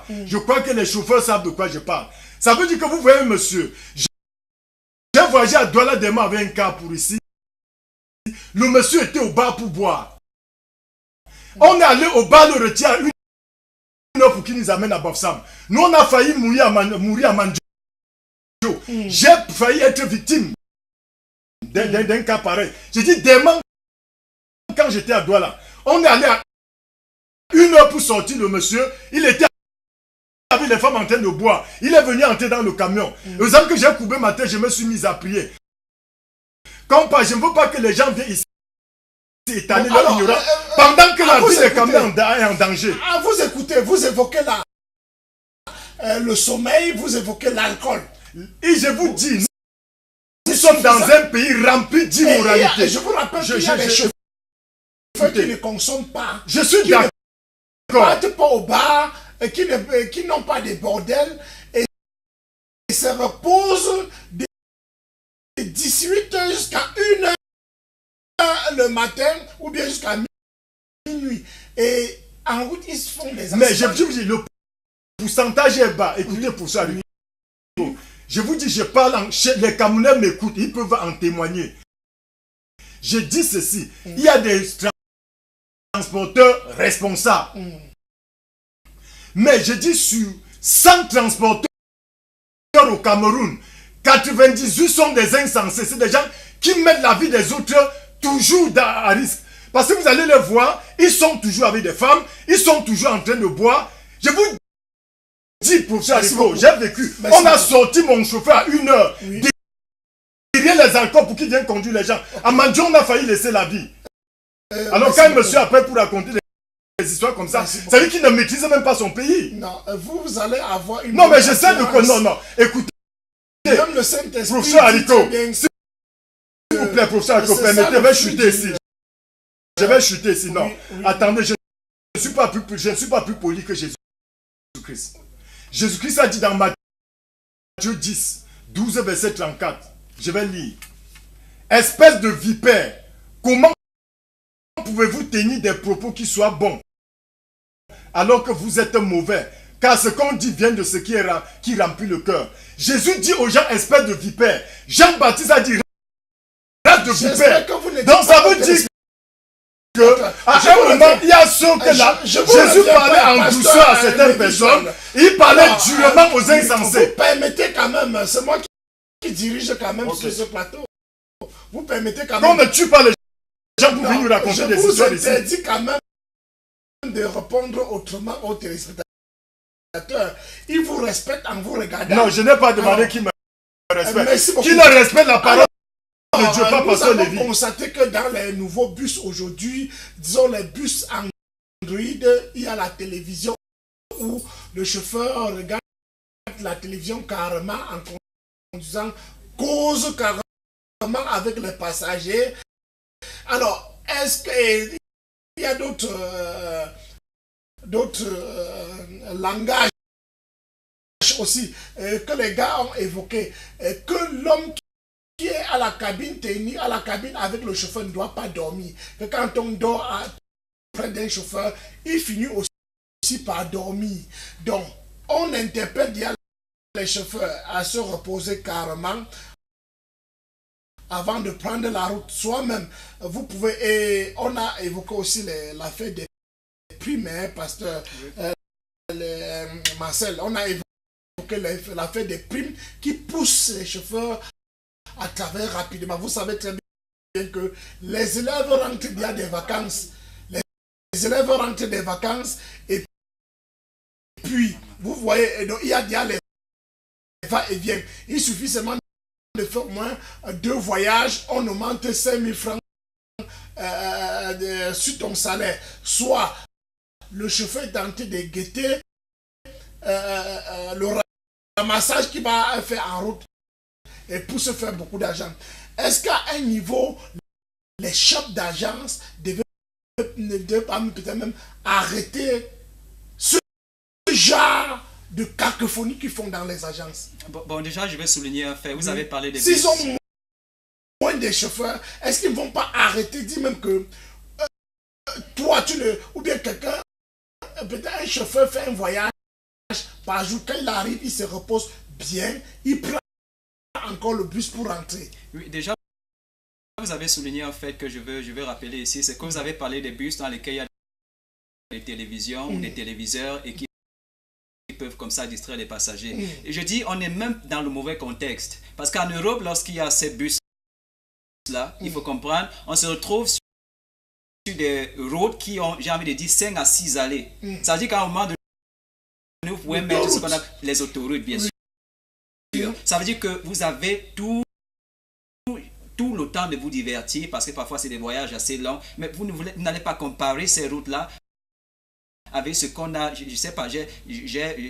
Je crois que les chauffeurs savent de quoi je parle. Ça veut dire que vous voyez monsieur, j'ai voyagé à Douala Dema avec un car pour ici. Le monsieur était au bar pour boire. On est allé au bar le retirer à 1h pour qu'il nous amène à Bafoussam. Nous on a failli mourir à Mandjo. J'ai failli être victime d'un cas pareil. J'ai dit Dema, quand j'étais à Douala, on est allé à 1h pour sortir le monsieur. Il était avec les femmes en train de boire. Il est venu entrer dans le camion. Exemple que j'ai coupé ma tête, je me suis mis à prier. Comme pas, je ne veux pas que les gens viennent ici étaler leur ignorance pendant que la vie des camions est en danger. Vous écoutez, vous évoquez le sommeil, vous évoquez l'alcool. Et je vous dis, nous sommes dans un pays rempli d'immoralité. Je vous rappelle qu'il y a des chauffeurs qui ne consomment pas. Je suis d'accord. Qui ne partent pas au bar, qui n'ont pas de bordel et se reposent de 18h jusqu'à 1h le matin ou bien jusqu'à minuit. Et en route, ils se font des accidents. Mais je vous dis, le pourcentage est bas. Écoutez pour ça. Je vous dis, je parle les Camerounais m'écoutent, ils peuvent en témoigner. Je dis ceci, il y a des transporteurs responsables. Mais je dis sur 100 transporteurs au Cameroun, 98 sont des insensés. C'est des gens qui mettent la vie des autres toujours à risque. Parce que vous allez les voir, ils sont toujours avec des femmes, ils sont toujours en train de boire. Je vous dis, professeur Rico, j'ai vécu. On a sorti mon chauffeur à 1h. Oui. Derrière les alcools pour qu'il vienne conduire les gens. À Mandjou, on a failli laisser la vie. Alors quand il me suit après pour raconter des histoires comme ça, ça veut dire qu'il ne maîtrise même pas son pays. Non, vous allez avoir une... Non, mais je sais de quoi. Non. Écoutez. Même le Saint-Esprit... Professeur Rico, s'il vous plaît, professeur Rico, permettez, je vais chuter ici. Je vais chuter ici. Non, attendez, je ne suis pas plus poli que Jésus-Christ. Jésus-Christ a dit dans Matthieu 10, 12, verset 34. Je vais lire. Espèce de vipère, comment pouvez-vous tenir des propos qui soient bons alors que vous êtes mauvais? Car ce qu'on dit vient de ce qui remplit le cœur. Jésus dit aux gens, espèce de vipère. Jean-Baptiste a dit, race de vipère. Donc ça veut dire qu'à un moment, il y a ceux que là, Jésus parlait en douceur à certaines personnes, il parlait durement aux insensés. Vous permettez quand même, c'est moi qui dirige quand même sur ce plateau. Vous permettez quand même... On ne tue pas les gens pour venir nous raconter des histoires ici. Je vous ai dit quand même de répondre autrement aux téléspectateurs. Ils vous respectent en vous regardant. Non, je n'ai pas demandé qui me respecte. Qui ne respecte la parole de Dieu, pas Pasteur Lévy. Nous avons constaté que dans les nouveaux bus aujourd'hui, disons les bus Android, il y a la télévision où le chauffeur regarde la télévision carrément en conduisant, cause carrément avec les passagers. Alors, est-ce qu'il y a d'autres langages aussi que les gars ont évoqué, que l'homme qui est à la cabine technique, à la cabine avec le chauffeur ne doit pas dormir, que quand on dort près d'un chauffeur, il finit aussi par dormir. Donc, on interpelle les chauffeurs à se reposer carrément avant de prendre la route. Soi-même, vous pouvez, et on a évoqué aussi l'affaire des primes, pasteur Marcel, on a évoqué l'affaire des primes qui poussent les chauffeurs à travers rapidement. Vous savez très bien que les élèves rentrent bien des vacances. Les élèves rentrent des vacances et puis, vous voyez, donc, il y a bien les va-et-vient. Il suffit seulement de faire au moins 2 voyages, on augmente 5 000 francs sur ton salaire. Soit le chauffeur est tenté de guetter le ramassage qu'il va faire en route et pour se faire beaucoup d'argent. Est-ce qu'à un niveau, les shops d'agence ne devaient pas peut-être même arrêter ce genre de cacophonie qu'ils font dans les agences? Bon, déjà, je vais souligner un fait. Vous avez parlé des S'ils ont moins de chauffeurs, est-ce qu'ils ne vont pas arrêter, dire même que toi, ou bien quelqu'un, peut-être un chauffeur fait un voyage par jour, quand il arrive, il se repose bien, il prend encore le bus pour rentrer. Oui, déjà, vous avez souligné un fait que je veux rappeler ici, c'est que vous avez parlé des bus dans lesquels il y a des télévisions ou des téléviseurs et qui peuvent comme ça distraire les passagers. Et je dis, on est même dans le mauvais contexte. Parce qu'en Europe, lorsqu'il y a ces bus-là, il faut comprendre, on se retrouve sur des routes qui ont, j'ai envie de dire, 5 à 6 allées. Ça veut dire qu'à un moment donné, vous pouvez mettre ce qu'on appelle les autoroutes, bien sûr. Ça veut dire que vous avez tout le temps de vous divertir, parce que parfois c'est des voyages assez longs, mais vous n'allez pas comparer ces routes-là avec ce qu'on a. Je ne sais pas,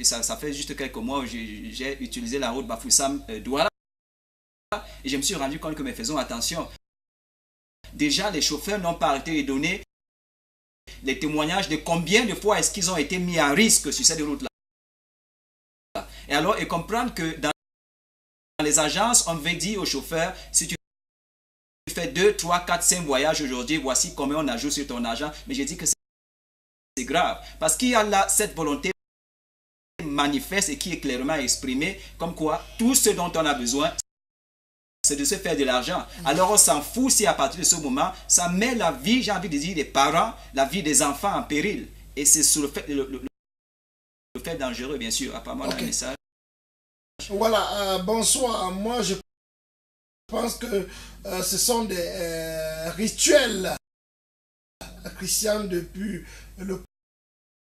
ça fait juste quelques mois où j'ai utilisé la route Bafoussam-Douala et je me suis rendu compte que, mais faisons attention, déjà les chauffeurs n'ont pas arrêté de donner les témoignages de combien de fois est-ce qu'ils ont été mis à risque sur cette route-là. Et alors, et comprendre que dans les agences, on veut dire aux chauffeurs, si tu fais 2, 3, 4, 5 voyages aujourd'hui, voici combien on ajoute sur ton argent. Mais j'ai dit que c'est grave. Parce qu'il y a là cette volonté manifeste et qui est clairement exprimé, comme quoi tout ce dont on a besoin, c'est de se faire de l'argent. Alors on s'en fout si à partir de ce moment, ça met la vie, j'ai envie de dire, des parents, la vie des enfants en péril. Et c'est sur le fait dangereux, bien sûr. Apparemment, on a un message. Voilà, bonsoir. Moi, je pense que ce sont des rituels chrétiens depuis le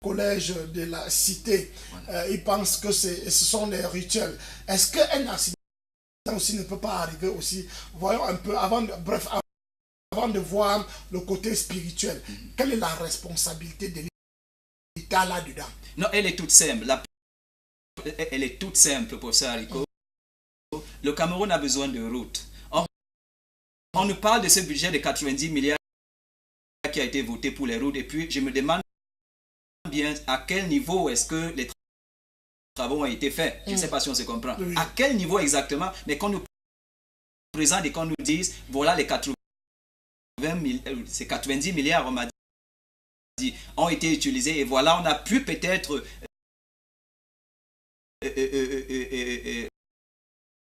collège de la cité. Voilà. Ils pensent que ce sont des rituels. Est-ce qu'un accident aussi ne peut pas arriver aussi? Voyons un peu, avant de voir le côté spirituel, quelle est la responsabilité de l'État là-dedans? Non, elle est toute simple. Elle est toute simple, professeur Haricot. Le Cameroun a besoin de routes. On nous parle de ce budget de 90 milliards qui a été voté pour les routes. Et puis, je me demande bien à quel niveau est-ce que les travaux ont été faits. Je ne sais pas si on se comprend. Oui. À quel niveau exactement? Mais qu'on nous présente et qu'on nous dise, voilà les 90 milliards, on m'a dit, ont été utilisés. Et voilà, on a pu peut-être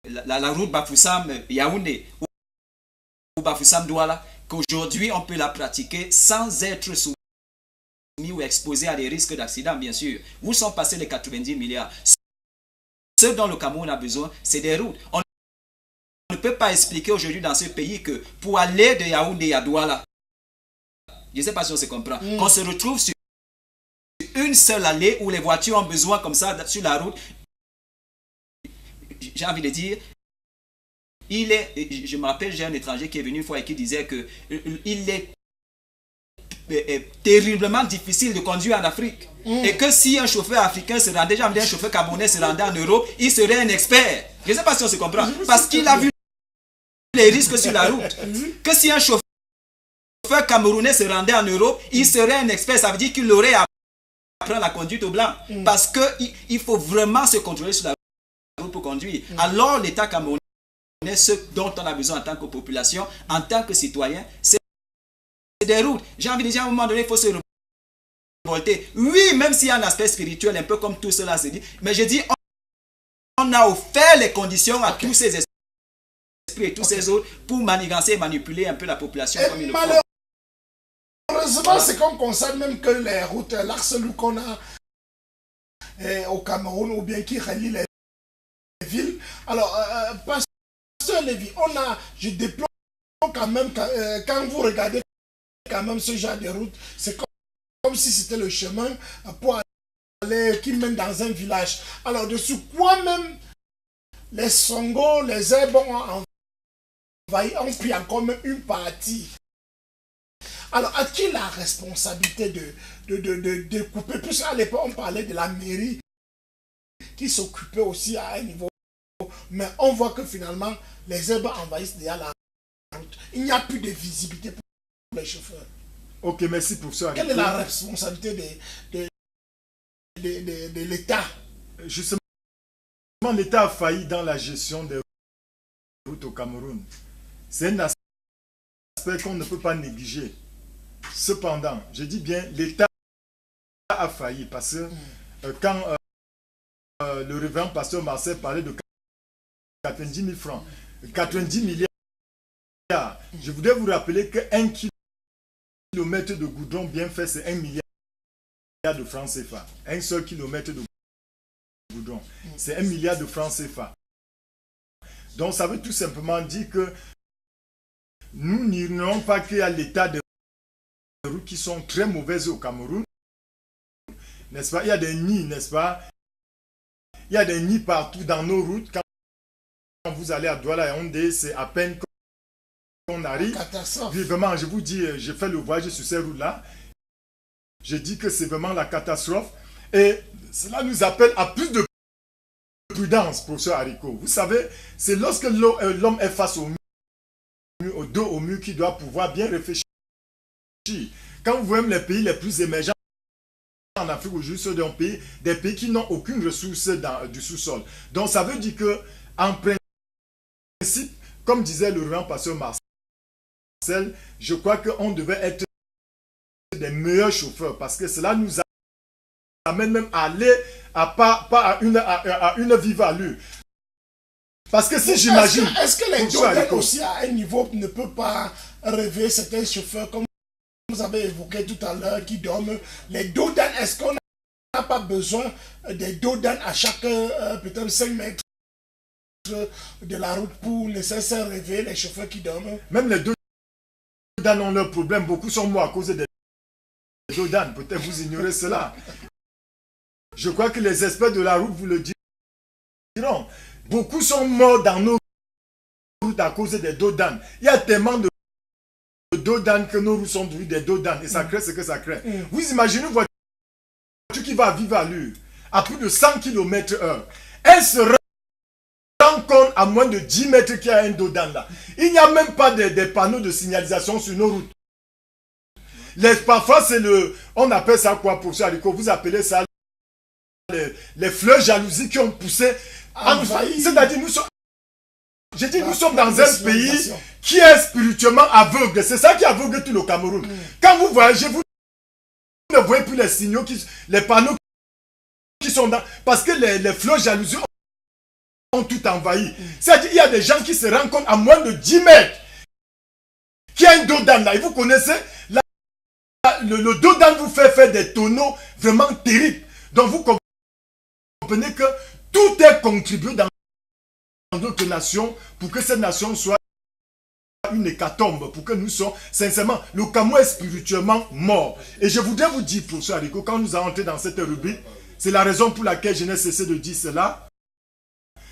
la route Bafoussam-Yaoundé ou Bafoussam-Douala, qu'aujourd'hui on peut la pratiquer sans être soumis ou exposé à des risques d'accident, bien sûr. Où sont passés les 90 milliards? Ce dont le Cameroun a besoin, c'est des routes. On ne peut pas expliquer aujourd'hui dans ce pays que pour aller de Yaoundé à Douala, je ne sais pas si on se comprend, qu'on se retrouve sur une seule allée où les voitures ont besoin comme ça sur la route. J'ai envie de dire, je me rappelle, j'ai un étranger qui est venu une fois et qui disait que il est terriblement difficile de conduire en Afrique. Et que si un chauffeur africain se rendait, déjà un chauffeur camerounais se rendait en Europe, il serait un expert. Je ne sais pas si on se comprend. Parce qu'il a vu les risques sur la route. Que si un chauffeur camerounais se rendait en Europe, il serait un expert. Ça veut dire qu'il aurait à apprendre la conduite au blanc. Parce qu'il faut vraiment se contrôler sur la route pour conduire. Alors l'État camerounais, ce dont on a besoin en tant que population, en tant que citoyen, c'est des routes. J'ai envie de dire à un moment donné, il faut se révolter. Oui, même s'il y a un aspect spirituel, un peu comme tout cela se dit, mais je dis, on a offert les conditions à tous ces esprits et tous ces autres pour manigancer et manipuler un peu la population comme il le faut. Malheureusement, c'est qu'on constate même que les routes, l'axe qu'on a au Cameroun, ou bien qui relie les villes. Alors, Pasteur Lévy, je déplore quand même, quand vous regardez quand même ce genre de route, c'est comme si c'était le chemin pour aller, qui mène dans un village. Alors, dessus quoi même, les Songo, les Herbes ont pris encore même une partie. Alors, à qui la responsabilité de couper? Puisqu'à l'époque, on parlait de la mairie qui s'occupait aussi à un niveau. Mais on voit que finalement, les herbes envahissent déjà la route. Il n'y a plus de visibilité pour les chauffeurs. Ok, merci pour ça. Quelle est la responsabilité de l'État? Justement, l'État a failli dans la gestion des routes au Cameroun. C'est un aspect qu'on ne peut pas négliger. Cependant, je dis bien l'État a failli parce que quand le révérend pasteur Marcel parlait de 90 000 francs, 90 milliards, je voudrais vous rappeler qu'un kilomètre de goudron bien fait, c'est 1 milliard de francs CFA. Un seul kilomètre de goudron, c'est 1 milliard de francs CFA. Donc ça veut tout simplement dire que nous n'ignorons pas qu'il y a l'état de routes qui sont très mauvaises au Cameroun, n'est-ce pas? Il y a des nids, n'est-ce pas? Il y a des nids partout dans nos routes. Quand vous allez à Douala et Yaoundé, c'est à peine qu'on arrive. Vraiment, je vous dis, j'ai fait le voyage sur ces routes-là. Je dis que c'est vraiment la catastrophe. Et cela nous appelle à plus de prudence, professeur Haricot. Vous savez, c'est lorsque l'homme est face au mur, au dos au mur, qu'il doit pouvoir bien réfléchir. Quand vous voyez les pays les plus émergents en Afrique aujourd'hui, ce sont des pays qui n'ont aucune ressource du sous-sol. Donc ça veut dire que, en principe, comme disait le révérend pasteur Marcel, je crois qu'on devait être des meilleurs chauffeurs parce que cela nous amène même à aller pas à une vive allure. Parce que si j'imagine... Est-ce que les Dodan aussi à un niveau ne peut pas rêver certains chauffeurs comme vous avez évoqué tout à l'heure qui dorment? Les Dodan, est-ce qu'on n'a pas besoin des Dodan à chaque peut-être 5 mètres de la route pour laisser rêver les chauffeurs qui dorment? Même les Dodan ont leurs problèmes. Beaucoup sont morts à cause des Dodan. Peut-être vous ignorez cela. Je crois que les experts de la route vous le diront. Beaucoup sont morts dans nos routes à cause des Dodan. Il y a tellement de Dodan que nos routes sont devenues des Dodan et ça crée ce que ça crée. Vous imaginez une voiture qui va à vive allure à plus de 100 km/h. Elle se rend compte à moins de 10 mètres qu'il y a un Dodan là. Il n'y a même pas des panneaux de signalisation sur nos routes. Parfois c'est on appelle ça quoi, professeur Aliko? Vous appelez ça les fleurs jalousies qui ont poussé. C'est-à-dire nous sommes dans un pays qui est spirituellement aveugle. C'est ça qui aveugle tout le Cameroun. Quand vous voyagez, vous ne voyez plus les signaux, les panneaux qui sont dans... Parce que les fleurs jalousies ont tout envahi. C'est-à-dire qu'il y a des gens qui se rendent compte à moins de 10 mètres qu'il y a un Dodan là. Et vous connaissez, le Dodan vous fait faire des tonneaux vraiment terribles. Donc vous comprenez que tout est contribué dans notre nation pour que cette nation soit une hécatombe, pour que nous soyons, sincèrement, le Cameroun est spirituellement mort. Et je voudrais vous dire, professeur Aliko, quand nous allons entrer dans cette rubrique, c'est la raison pour laquelle je n'ai cessé de dire cela.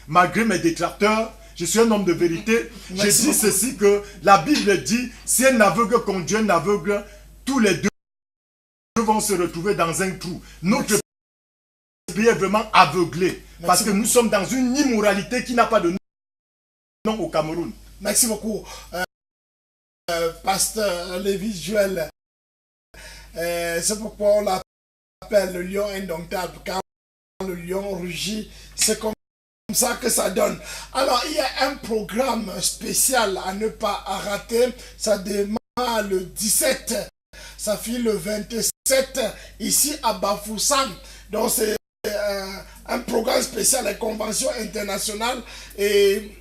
Malgré mes détracteurs, je suis un homme de vérité. Je dis ceci que la Bible dit, si un aveugle conduit un aveugle, tous les deux vont se retrouver dans un trou. Notre pays est vraiment aveuglé. Parce que nous sommes dans une immoralité qui n'a pas de nom au Cameroun. Merci beaucoup, Pasteur Lévi Joël. C'est pourquoi on l'appelle le lion indomptable, car le lion rugit, c'est comme ça que ça donne. Alors, il y a un programme spécial à ne pas rater. Ça démarre le 17, ça finit le 27, ici à Bafoussam. Donc, c'est un programme spécial, la convention internationale et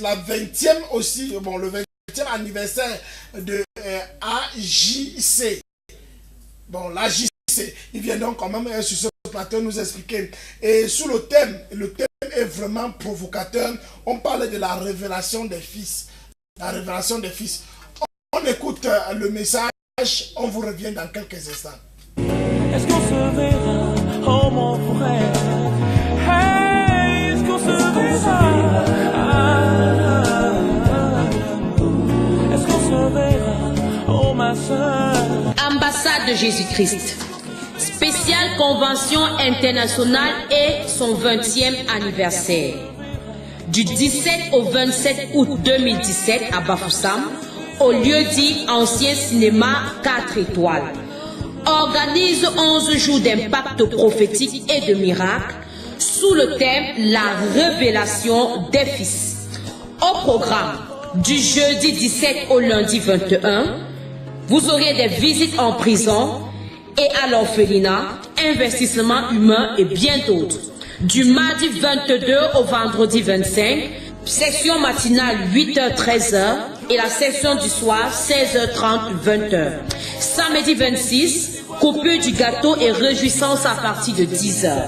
la 20e aussi, bon, le 20e anniversaire de AJC. Bon, l'AJC, il vient donc quand même sur ce plateau nous expliquer. Et sous le thème est vraiment provocateur. On parle de la révélation des fils. La révélation des fils. On écoute le message, on vous revient dans quelques instants. Est-ce qu'on se verra, oh mon frère? Hey, est-ce qu'on se verra? Est-ce qu'on se verra, oh ma soeur? Ambassade de Jésus-Christ. Spéciale convention internationale et son 20e anniversaire. Du 17 au 27 août 2017 à Bafoussam, au lieu dit ancien cinéma 4 étoiles. Organise 11 jours d'impact prophétique et de miracles sous le thème la révélation des fils. Au programme du jeudi 17 au lundi 21, vous aurez des visites en prison et à l'orphelinat, investissement humain et bien d'autres. Du mardi 22 au vendredi 25, section matinale 8h-13h et la section du soir 16h30-20h. Samedi 26, coupure du gâteau et réjouissance à partir de 10h.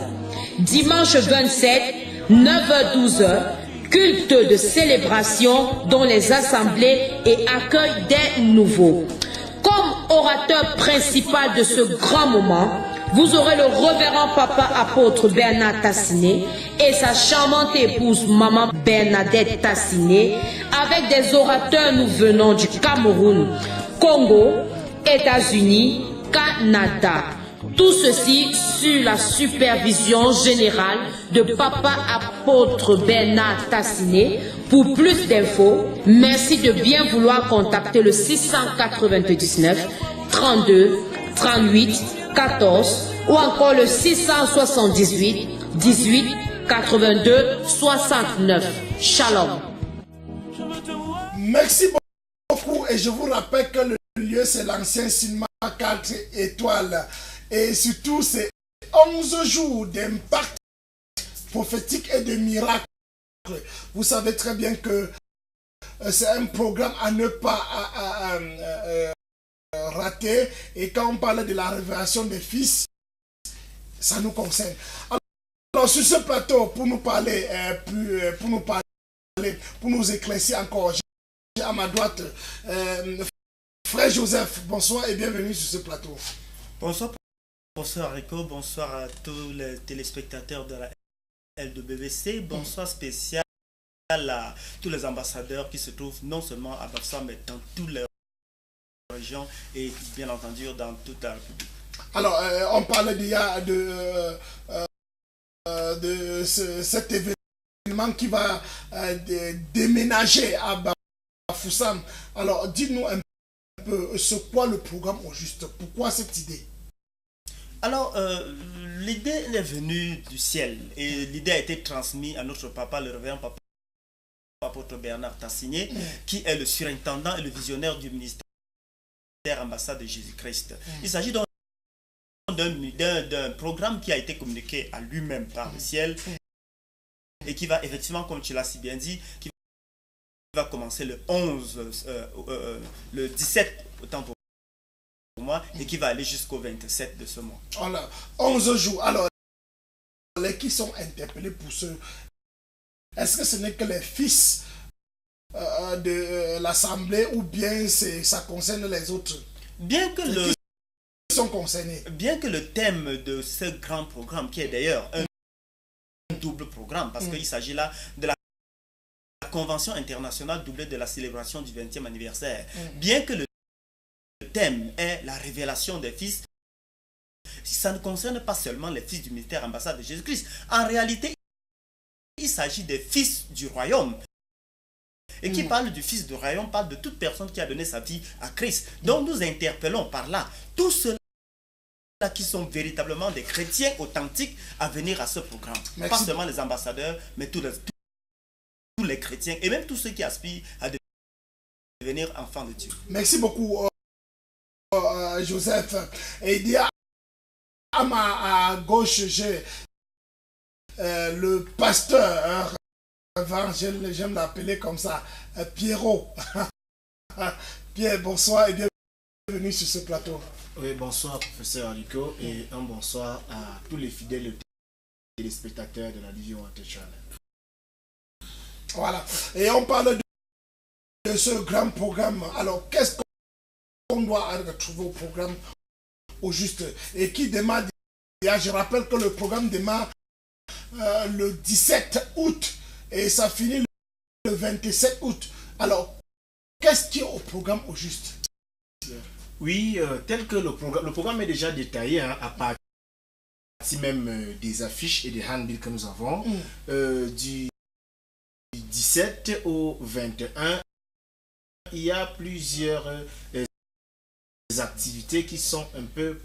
Dimanche 27, 9h-12h, culte de célébration dont les assemblées et accueil des nouveaux. Comme orateur principal de ce grand moment, vous aurez le révérend papa apôtre Bernard Tassiné et sa charmante épouse maman Bernadette Tassiné avec des orateurs nous venant du Cameroun, Congo, États-Unis, Canada. Tout ceci sur la supervision générale de papa apôtre Bernard Tassiné. Pour plus d'infos, merci de bien vouloir contacter le 699 32 38 14 ou encore le 678 18 82 69. Shalom. Merci beaucoup et je vous rappelle que le lieu c'est l'ancien cinéma 4 étoiles et surtout c'est 11 jours d'impact prophétique et de miracles. Vous savez très bien que c'est un programme à ne pas rater. Et quand on parle de la révélation des fils, ça nous concerne. Alors sur ce plateau, pour nous parler, pour nous éclaircir encore, j'ai à ma droite Frère Joseph. Bonsoir et bienvenue sur ce plateau. Bonsoir, bonsoir Rico, bonsoir à tous les téléspectateurs de la LWC, bonsoir spécial à tous les ambassadeurs qui se trouvent non seulement à Bafoussam mais dans toutes les régions et bien entendu dans toute la République. Alors, on parlait déjà de cet événement qui va déménager à Bafoussam. Alors, dites-nous un peu, c'est quoi le programme au juste? Pourquoi cette idée? Alors, l'idée est venue du ciel et l'idée a été transmise à notre papa, le révérend papa apôtre Bernard Tassigné, qui est le surintendant et le visionnaire du ministère ambassade de Jésus-Christ. Il s'agit donc d'un programme qui a été communiqué à lui-même par le ciel et qui va effectivement, comme tu l'as si bien dit, qui va commencer le 17 autant pour moi et qui va aller jusqu'au 27 de ce mois. Voilà, 11 jours. Alors, les qui sont interpellés pour ce... Est-ce que ce n'est que les fils de l'Assemblée ou bien ça concerne les autres? Bien que qui sont concernés. Bien que le thème de ce grand programme, qui est d'ailleurs un double programme, parce qu'il s'agit là de la Convention internationale doublée de la célébration du 20e anniversaire, bien que le thème est la révélation des fils, ça ne concerne pas seulement les fils du ministère ambassade de Jésus-Christ. En réalité, il s'agit des fils du royaume. Et qui parle du fils du royaume, parle de toute personne qui a donné sa vie à Christ. Donc nous interpellons par là tous ceux-là qui sont véritablement des chrétiens authentiques à venir à ce programme. Merci. Pas seulement les ambassadeurs, mais tous les chrétiens et même tous ceux qui aspirent à devenir enfants de Dieu. Merci beaucoup, Joseph. Et il y a à ma gauche, j'ai le pasteur, j'aime l'appeler comme ça, Pierrot. Pierre, bonsoir et bienvenue sur ce plateau. Oui, bonsoir professeur Rico et un bonsoir à tous les fidèles téléspectateurs de la Vision Channel. Voilà, et on parle de ce grand programme. Alors, qu'est-ce qu'on doit retrouver au programme au juste et qui démarre? Je rappelle que le programme démarre le 17 août et ça finit le 27 août. Alors, qu'est-ce qui est au programme au juste? Oui, tel que le programme est déjà détaillé à partir même des affiches et des handbills que nous avons, du 17 au 21, il y a plusieurs activités qui sont un peu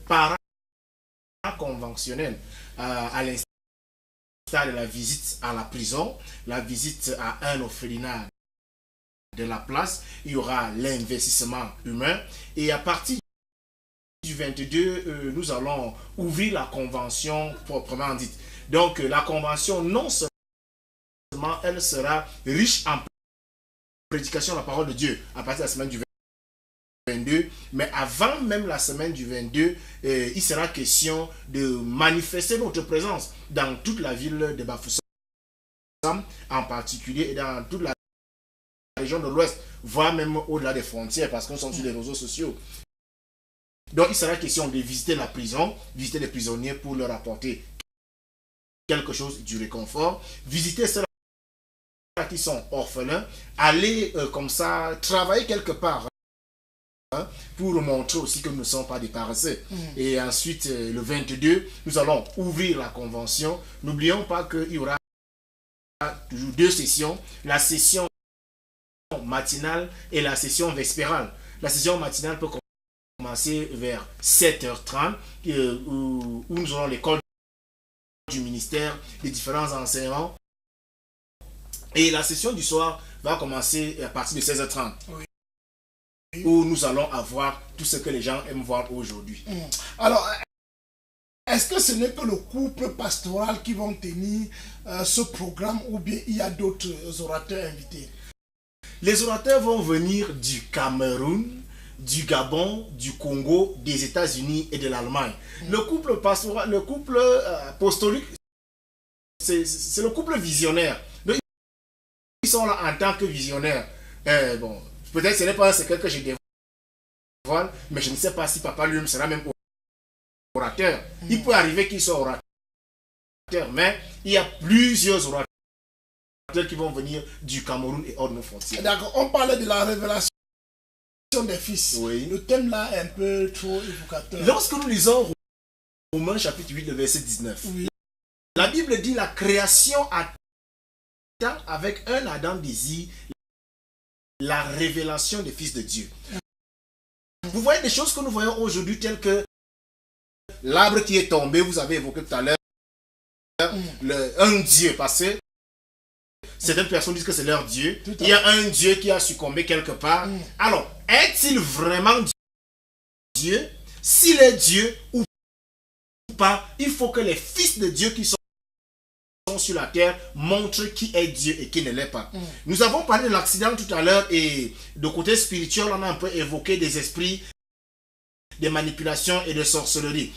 paraconventionnelles, à l'instar de la visite à la prison, la visite à un orphelinat de la place, il y aura l'investissement humain et à partir du 22, nous allons ouvrir la convention proprement dite. Donc la convention, non seulement elle sera riche en prédication de la parole de Dieu à partir de la semaine du 22, mais avant même la semaine du 22, il sera question de manifester notre présence dans toute la ville de Bafoussam en particulier et dans toute la région de l'Ouest, voire même au-delà des frontières parce qu'on sont sur les réseaux sociaux. Donc il sera question de visiter la prison, visiter les prisonniers pour leur apporter quelque chose du réconfort, visiter ceux qui sont orphelins, aller comme ça, travailler quelque part pour montrer aussi que nous ne sommes pas des paresseux. Et ensuite, le 22, nous allons ouvrir la convention. N'oublions pas qu'il y aura toujours deux sessions, la session matinale et la session vespérale. La session matinale peut commencer vers 7h30 où nous aurons l'école du ministère, les différents enseignants. Et la session du soir va commencer à partir de 16h30. Oui. Où nous allons avoir tout ce que les gens aiment voir aujourd'hui. Alors, est-ce que ce n'est que le couple pastoral qui vont tenir ce programme ou bien il y a d'autres orateurs invités? Les orateurs vont venir du Cameroun, du Gabon, du Congo, des États-Unis et de l'Allemagne. Le couple pastoral, le couple apostolique, c'est le couple visionnaire. Donc, ils sont là en tant que visionnaires. Bon, peut-être ce n'est pas un secret que je dévoile, mais je ne sais pas si Papa lui-même sera même orateur. Il peut arriver qu'il soit orateur, mais il y a plusieurs orateurs qui vont venir du Cameroun et hors de nos frontières. D'accord, on parlait de la révélation des fils. Oui. Le thème là est un peu trop évocateur. Lorsque nous lisons Romains chapitre 8, le verset 19, Oui. la Bible dit la création attend avec un ardent désir la révélation des fils de Dieu. Vous voyez des choses que nous voyons aujourd'hui telles que l'arbre qui est tombé, vous avez évoqué tout à l'heure, un Dieu, parce que certaines personnes disent que c'est leur Dieu. Il y a un Dieu qui a succombé quelque part. Alors, est-il vraiment Dieu? S'il est Dieu ou pas, il faut que les fils de Dieu qui sont sur la terre montrent qui est Dieu et qui ne l'est pas. Nous avons parlé de l'accident tout à l'heure et de côté spirituel, on a un peu évoqué des esprits, des manipulations et de sorcellerie.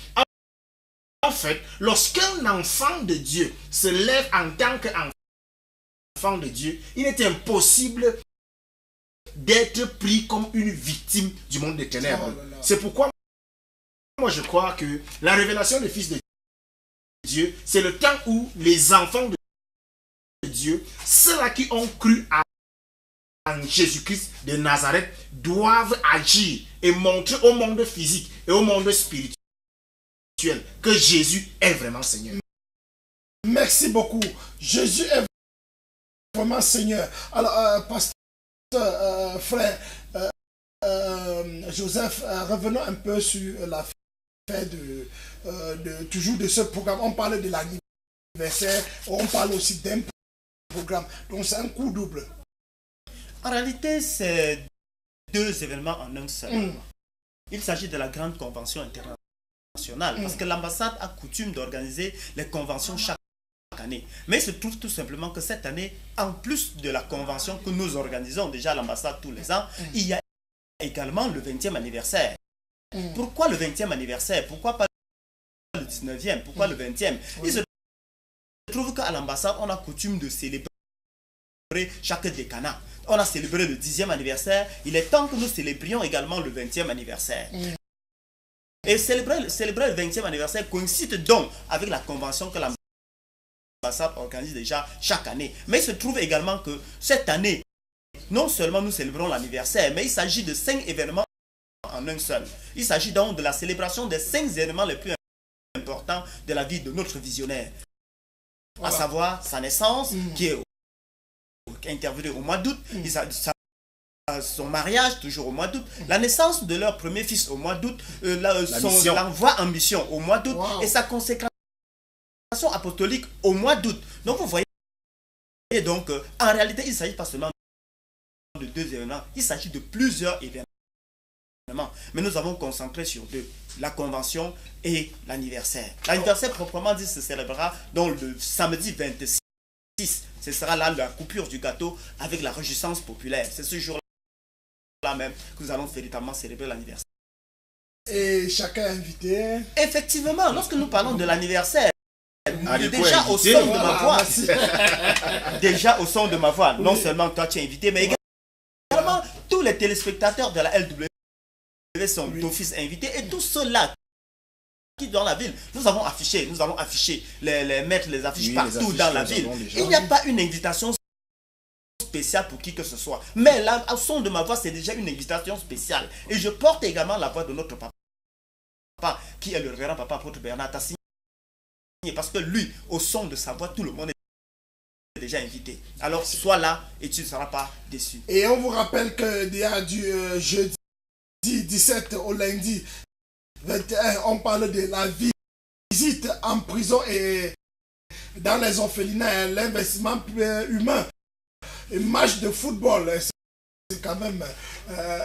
En fait, lorsqu'un enfant de Dieu se lève en tant qu'enfant de Dieu, il est impossible d'être pris comme une victime du monde des ténèbres. C'est pourquoi moi je crois que la révélation des fils de Dieu, c'est le temps où les enfants de Dieu, ceux-là qui ont cru en Jésus-Christ de Nazareth, doivent agir et montrer au monde physique et au monde spirituel que Jésus est vraiment Seigneur. Merci beaucoup. Jésus est vraiment Seigneur. Alors, pasteur, frère Joseph, revenons un peu sur la fête toujours de ce programme. On parle de l'anniversaire, on parle aussi d'un programme. Donc c'est un coup double. En réalité, c'est deux événements en un seul. Il s'agit de la grande convention internationale, parce que l'ambassade a coutume d'organiser les conventions chaque année. Mais il se trouve tout simplement que cette année, en plus de la convention que nous organisons déjà à l'ambassade tous les ans, il y a également le 20e anniversaire. Pourquoi le 20e anniversaire? Pourquoi pas le 19e? Pourquoi le 20e? Il se trouve qu'à l'ambassade, on a coutume de célébrer chaque décanat. On a célébré le 10e anniversaire. Il est temps que nous célébrions également le 20e anniversaire. Et célébrer le 20e anniversaire coïncide donc avec la convention que l'ambassade organise déjà chaque année. Mais il se trouve également que cette année, non seulement nous célébrons l'anniversaire, mais il s'agit de 5 événements en un seul. Il s'agit donc de la célébration des 5 événements les plus importants de la vie de notre visionnaire. À savoir sa naissance, qui est intervenue au mois d'août, son mariage toujours au mois d'août, la naissance de leur premier fils au mois d'août, l'envoi en mission au mois d'août et sa consécration apostolique au mois d'août. Donc vous voyez, donc en réalité il ne s'agit pas seulement de 2 événements, il s'agit de plusieurs événements. Mais nous avons concentré sur 2, la convention et l'anniversaire. L'anniversaire proprement dit se célébrera donc le samedi 26. Ce sera là la coupure du gâteau avec la réjouissance populaire. C'est ce jour-là même que nous allons véritablement célébrer l'anniversaire. Et chacun est invité. Effectivement, lorsque nous parlons de l'anniversaire, déjà au son de ma voix, déjà au son de ma voix, non seulement toi tu es invité, mais également tous les téléspectateurs de la LW sont d'office invités et tous ceux-là qui dans la ville, nous allons afficher mettre les affiches partout dans la ville. Il n'y a pas une invitation spéciale pour qui que ce soit. Mais là, au son de ma voix, c'est déjà une invitation spéciale. Et je porte également la voix de notre papa, qui est le révérend papa apôtre Bernard Tassigny. Parce que lui, au son de sa voix, tout le monde est déjà invité. Alors, sois là et tu ne seras pas déçu. Et on vous rappelle que il y a du jeudi 17 au lundi 21, on parle de la visite en prison et dans les orphelinats, l'investissement humain. Un match de football, c'est quand même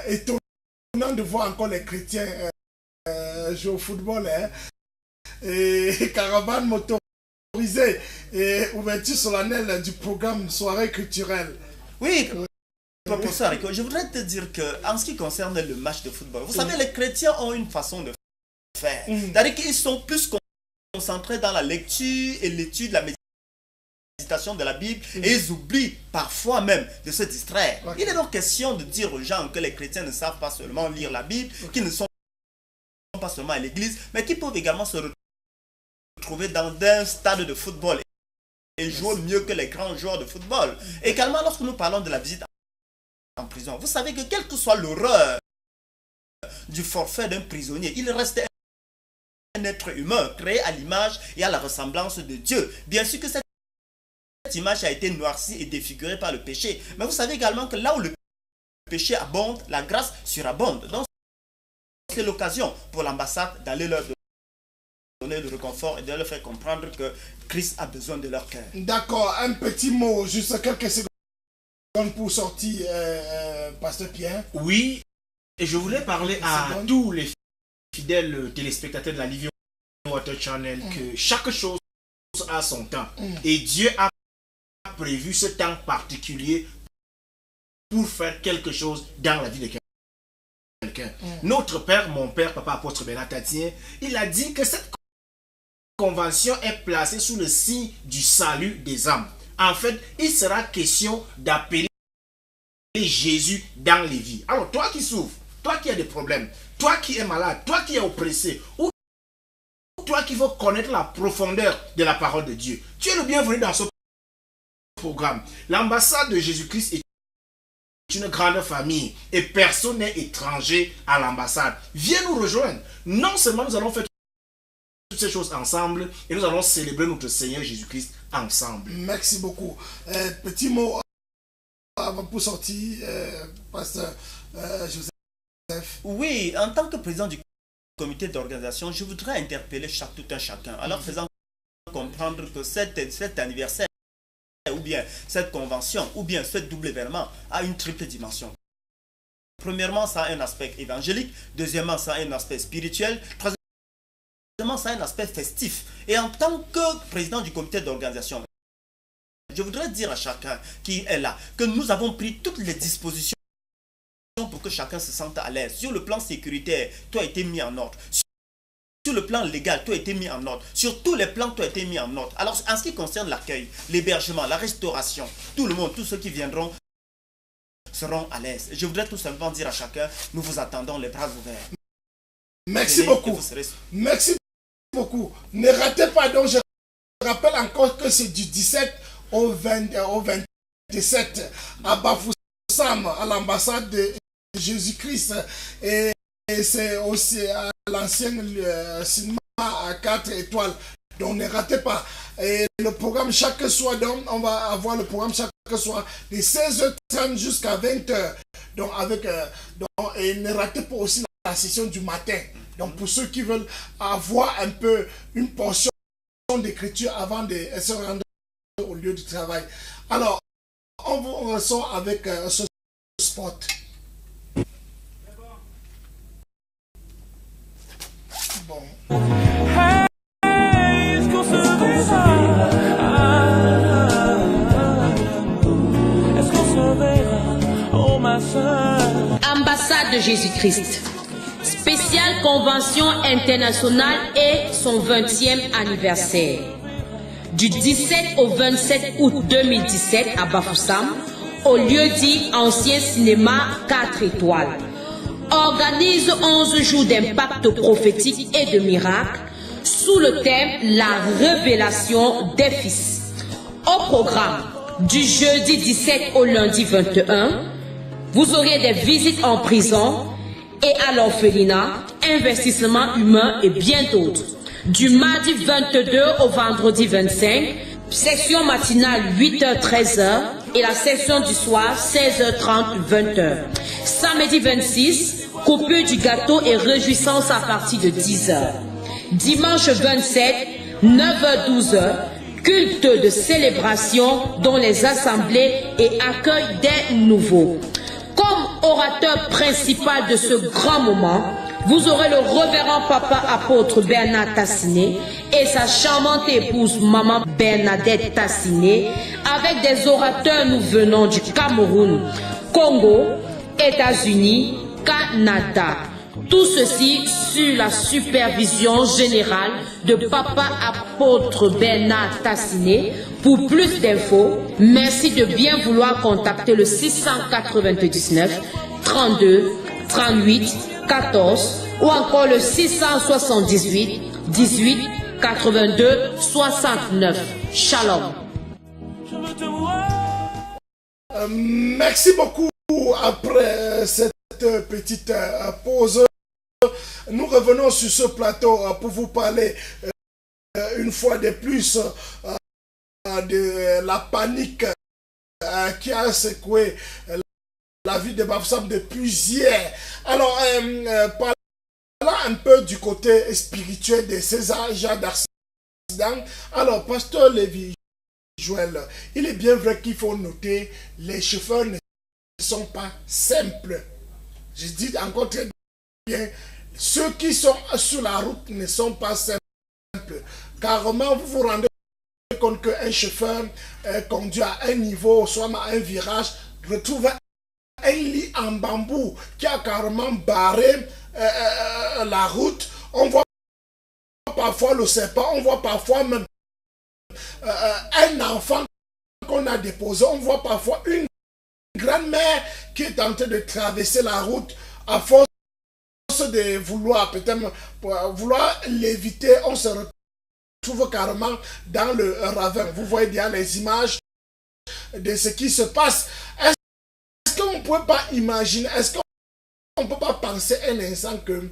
étonnant de voir encore les chrétiens jouer au football. et caravane motorisée et ouverture solennelle du programme soirée culturelle. Oui, professeur, je voudrais te dire que en ce qui concerne le match de football, vous savez, les chrétiens ont une façon de faire. C'est-à-dire qu'ils sont plus concentrés dans la lecture et l'étude, la méditation de la Bible, et ils oublient parfois même de se distraire. Il est donc question de dire aux gens que les chrétiens ne savent pas seulement lire la Bible, qu'ils ne sont pas seulement à l'église, mais qu'ils peuvent également se retrouver dans un stade de football et jouer mieux que les grands joueurs de football. Également, lorsque nous parlons de la visite en prison, vous savez que quelle que soit l'horreur du forfait d'un prisonnier, il reste un être humain créé à l'image et à la ressemblance de Dieu. Bien sûr que cette image a été noircie et défigurée par le péché, mais vous savez également que là où le péché abonde, la grâce surabonde. Donc c'est l'occasion pour l'ambassade d'aller leur donner le réconfort et de leur faire comprendre que Christ a besoin de leur cœur. D'accord, un petit mot, juste quelques secondes pour sortir, Pasteur Pierre. Oui, et je voulais parler à tous les fidèles téléspectateurs de la Living Water Channel que chaque chose a son temps. Et Dieu a prévu ce temps particulier pour faire quelque chose dans la vie de quelqu'un. Notre père, mon père, papa apôtre Bernard Tatien, il a dit que cette convention est placée sous le signe du salut des âmes. En fait, il sera question d'appeler Jésus dans les vies. Alors, toi qui souffres, toi qui as des problèmes, toi qui es malade, toi qui es oppressé, ou toi qui veux connaître la profondeur de la parole de Dieu, tu es le bienvenu dans ce programme. L'ambassade de Jésus-Christ est une grande famille et personne n'est étranger à l'ambassade. Viens nous rejoindre. Non seulement nous allons faire toutes ces choses ensemble et nous allons célébrer notre Seigneur Jésus-Christ ensemble. Merci beaucoup. Petit mot avant pour sortir, Pasteur Joseph. Oui, en tant que président du comité d'organisation, je voudrais interpeller tout un chacun, alors faisant comprendre que cet anniversaire, ou bien cette convention, ou bien ce double événement a une triple dimension. Premièrement, ça a un aspect évangélique. Deuxièmement, ça a un aspect spirituel. Troisièmement, ça a un aspect festif. Et en tant que président du comité d'organisation, je voudrais dire à chacun qui est là que nous avons pris toutes les dispositions pour que chacun se sente à l'aise. Sur le plan sécuritaire, tout a été mis en ordre. Sur le plan légal, tout a été mis en ordre. Sur tous les plans, tout a été mis en ordre. Alors, en ce qui concerne l'accueil, l'hébergement, la restauration, tout le monde, tous ceux qui viendront seront à l'aise. Je voudrais tout simplement dire à chacun, nous vous attendons les bras ouverts. Merci beaucoup. Merci beaucoup. Ne ratez pas, donc je rappelle encore que c'est du 17 au 27 à Bafoussam, à l'ambassade de Jésus-Christ. Et c'est aussi à l'ancien cinéma à 4 étoiles. Donc ne ratez pas. Et le programme chaque soir, donc on va avoir le programme chaque soir de 16h30 jusqu'à 20h. Donc et ne ratez pas aussi la session du matin. Donc pour ceux qui veulent avoir un peu une portion d'écriture avant de se rendre au lieu du travail. Alors, on vous ressort avec ce spot. Bon. Est-ce qu'on se verra? Est-ce qu'on se verra? Oh ma soeur. Ambassade de Jésus-Christ. Spéciale convention internationale et son 20e anniversaire. Du 17 au 27 août 2017 à Bafoussam, au lieu dit ancien cinéma 4 étoiles. Organise 11 jours d'impact prophétique et de miracles sous le thème La révélation des fils. Au programme, du jeudi 17 au lundi 21, vous aurez des visites en prison et à l'orphelinat, investissement humain et bien d'autres. Du mardi 22 au vendredi 25, session matinale 8h-13h et la session du soir 16h30-20h. Samedi 26, coupure du gâteau et réjouissance à partir de 10h. Dimanche 27, 9h-12h, culte de célébration dont les assemblées et accueil des nouveaux. Comme orateur principal de ce grand moment, vous aurez le révérend papa apôtre Bernard Tassiné et sa charmante épouse maman Bernadette Tassiné avec des orateurs nous venant du Cameroun, Congo, États-Unis, Canada. Tout ceci sur la supervision générale de papa apôtre Bernard Tassiné. Pour plus d'infos, merci de bien vouloir contacter le 699 32 38 14 ou encore le 678 18 82 69. Shalom. Merci beaucoup. Après cette petite pause, nous revenons sur ce plateau pour vous parler une fois de plus de la panique qui a secoué la vie de Bafoussam depuis hier. Alors, parlons un peu du côté spirituel de César Jacques d'Arcidang. Alors, pasteur Lévi Joël, il est bien vrai qu'il faut noter, les chauffeurs ne sont pas simples. Je dis encore très bien, ceux qui sont sur la route ne sont pas simples. Carrément, vous vous rendez compte qu'un chauffeur conduit à un niveau, soit à un virage, retrouve un lit en bambou qui a carrément barré la route. On voit parfois le serpent, on voit parfois même un enfant qu'on a déposé, on voit parfois une grand-mère qui est en train de traverser la route à force de vouloir peut-être vouloir l'éviter, on se retrouve carrément dans le ravin. Vous voyez bien les images de ce qui se passe. Est-ce qu'on ne peut pas imaginer, est-ce qu'on ne peut pas penser un instant que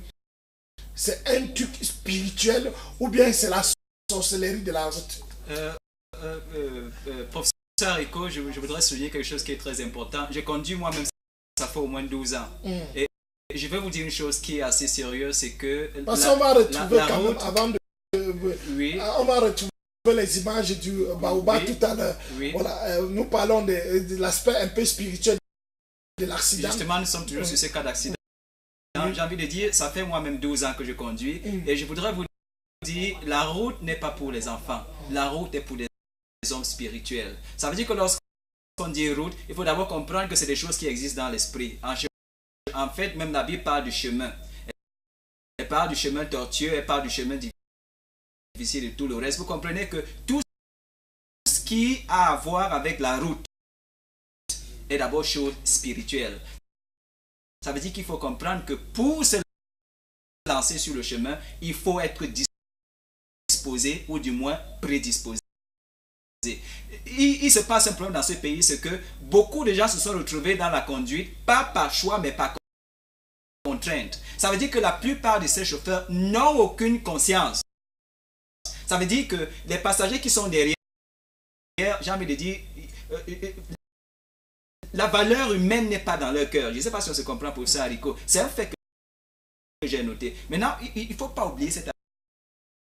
c'est un truc spirituel ou bien c'est la sorcellerie de la route? Professeur Rico, je voudrais souligner quelque chose qui est très important. J'ai conduit moi-même, ça fait au moins 12 ans. Et je vais vous dire une chose qui est assez sérieuse, c'est que... Parce qu'on va retrouver quand même, avant de... Oui. On va retrouver les images du Baoba tout à l'heure. Oui. Voilà, nous parlons de l'aspect un peu spirituel de l'accident. Justement, nous sommes toujours sur ce cas d'accident. J'ai envie de dire, ça fait moi-même 12 ans que je conduis. Et je voudrais vous dire, la route n'est pas pour les enfants. La route est pour les hommes spirituels. Ça veut dire que lorsqu'on dit route, il faut d'abord comprendre que c'est des choses qui existent dans l'esprit. En fait, même la Bible parle du chemin. Elle parle du chemin tortueux, elle parle du chemin difficile et tout le reste. Vous comprenez que tout ce qui a à voir avec la route est d'abord chose spirituelle. Ça veut dire qu'il faut comprendre que pour se lancer sur le chemin, il faut être disposé ou du moins prédisposé. Il se passe un problème dans ce pays, c'est que beaucoup de gens se sont retrouvés dans la conduite, pas par choix, mais par contrainte. Ça veut dire que la plupart de ces chauffeurs n'ont aucune conscience. Ça veut dire que les passagers qui sont derrière, j'ai envie de dire, la valeur humaine n'est pas dans leur cœur. Je ne sais pas si on se comprend pour ça, Rico. C'est un fait que j'ai noté. Maintenant, il ne faut pas oublier cet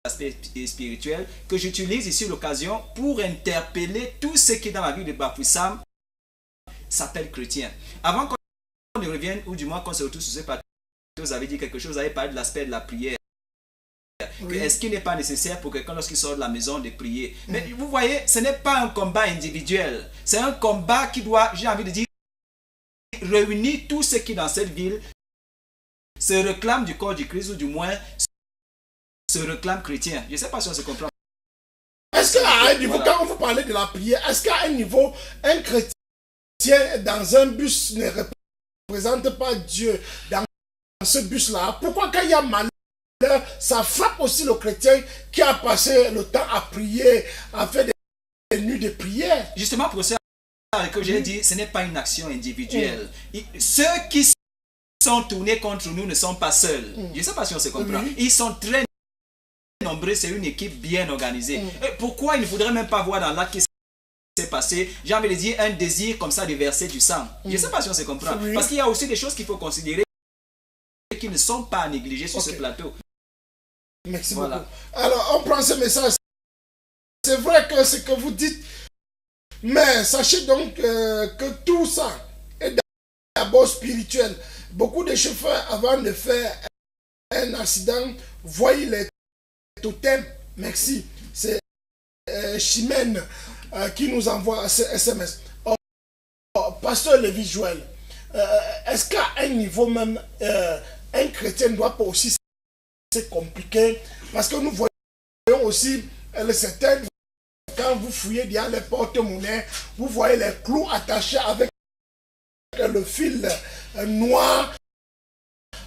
aspect spirituel que j'utilise ici l'occasion pour interpeller tout ce qui dans la vie de Bafoussam s'appelle chrétien. Avant qu'on ne revienne, ou du moins qu'on se retrouve sur ce plateau, vous avez dit quelque chose, vous avez parlé de l'aspect de la prière. Oui. Est-ce qu'il n'est pas nécessaire pour quelqu'un lorsqu'il sort de la maison de prier? Mais vous voyez, ce n'est pas un combat individuel. C'est un combat qui doit, j'ai envie de dire, réunir tous ceux qui dans cette ville se réclament du corps du Christ ou du moins se réclament chrétiens. Je ne sais pas si on se comprend. Est-ce qu'à un niveau, voilà, quand vous parlez de la prière, est-ce qu'à un niveau, un chrétien dans un bus ne représente pas Dieu dans ce bus-là? Pourquoi quand il y a malheur, ça frappe aussi le chrétien qui a passé le temps à prier, à faire des nuits de prière? Justement pour ça que j'ai dit, ce n'est pas une action individuelle. Ceux qui sont tournés contre nous ne sont pas seuls. Je ne sais pas si on se comprend. Ils sont très nombreux, c'est une équipe bien organisée. Et pourquoi il ne faudrait même pas voir dans l'acte qui s'est passé, j'ai envie de dire, un désir comme ça de verser du sang? Je ne sais pas si on se comprend. Parce qu'il y a aussi des choses qu'il faut considérer qui ne sont pas négligées sur ce plateau. Merci beaucoup. Alors, on prend ce message. C'est vrai que ce que vous dites, mais sachez donc que tout ça est d'abord spirituel. Beaucoup de chauffeurs, avant de faire un accident, voyez les totems. Merci. C'est Chimène qui nous envoie ce SMS. Pasteur Lévi Joël, est-ce qu'à un niveau même, un chrétien ne doit pas aussi se compliquer? Parce que nous voyons aussi certaines, quand vous fouillez derrière les porte-monnaies, vous voyez les clous attachés avec le fil noir.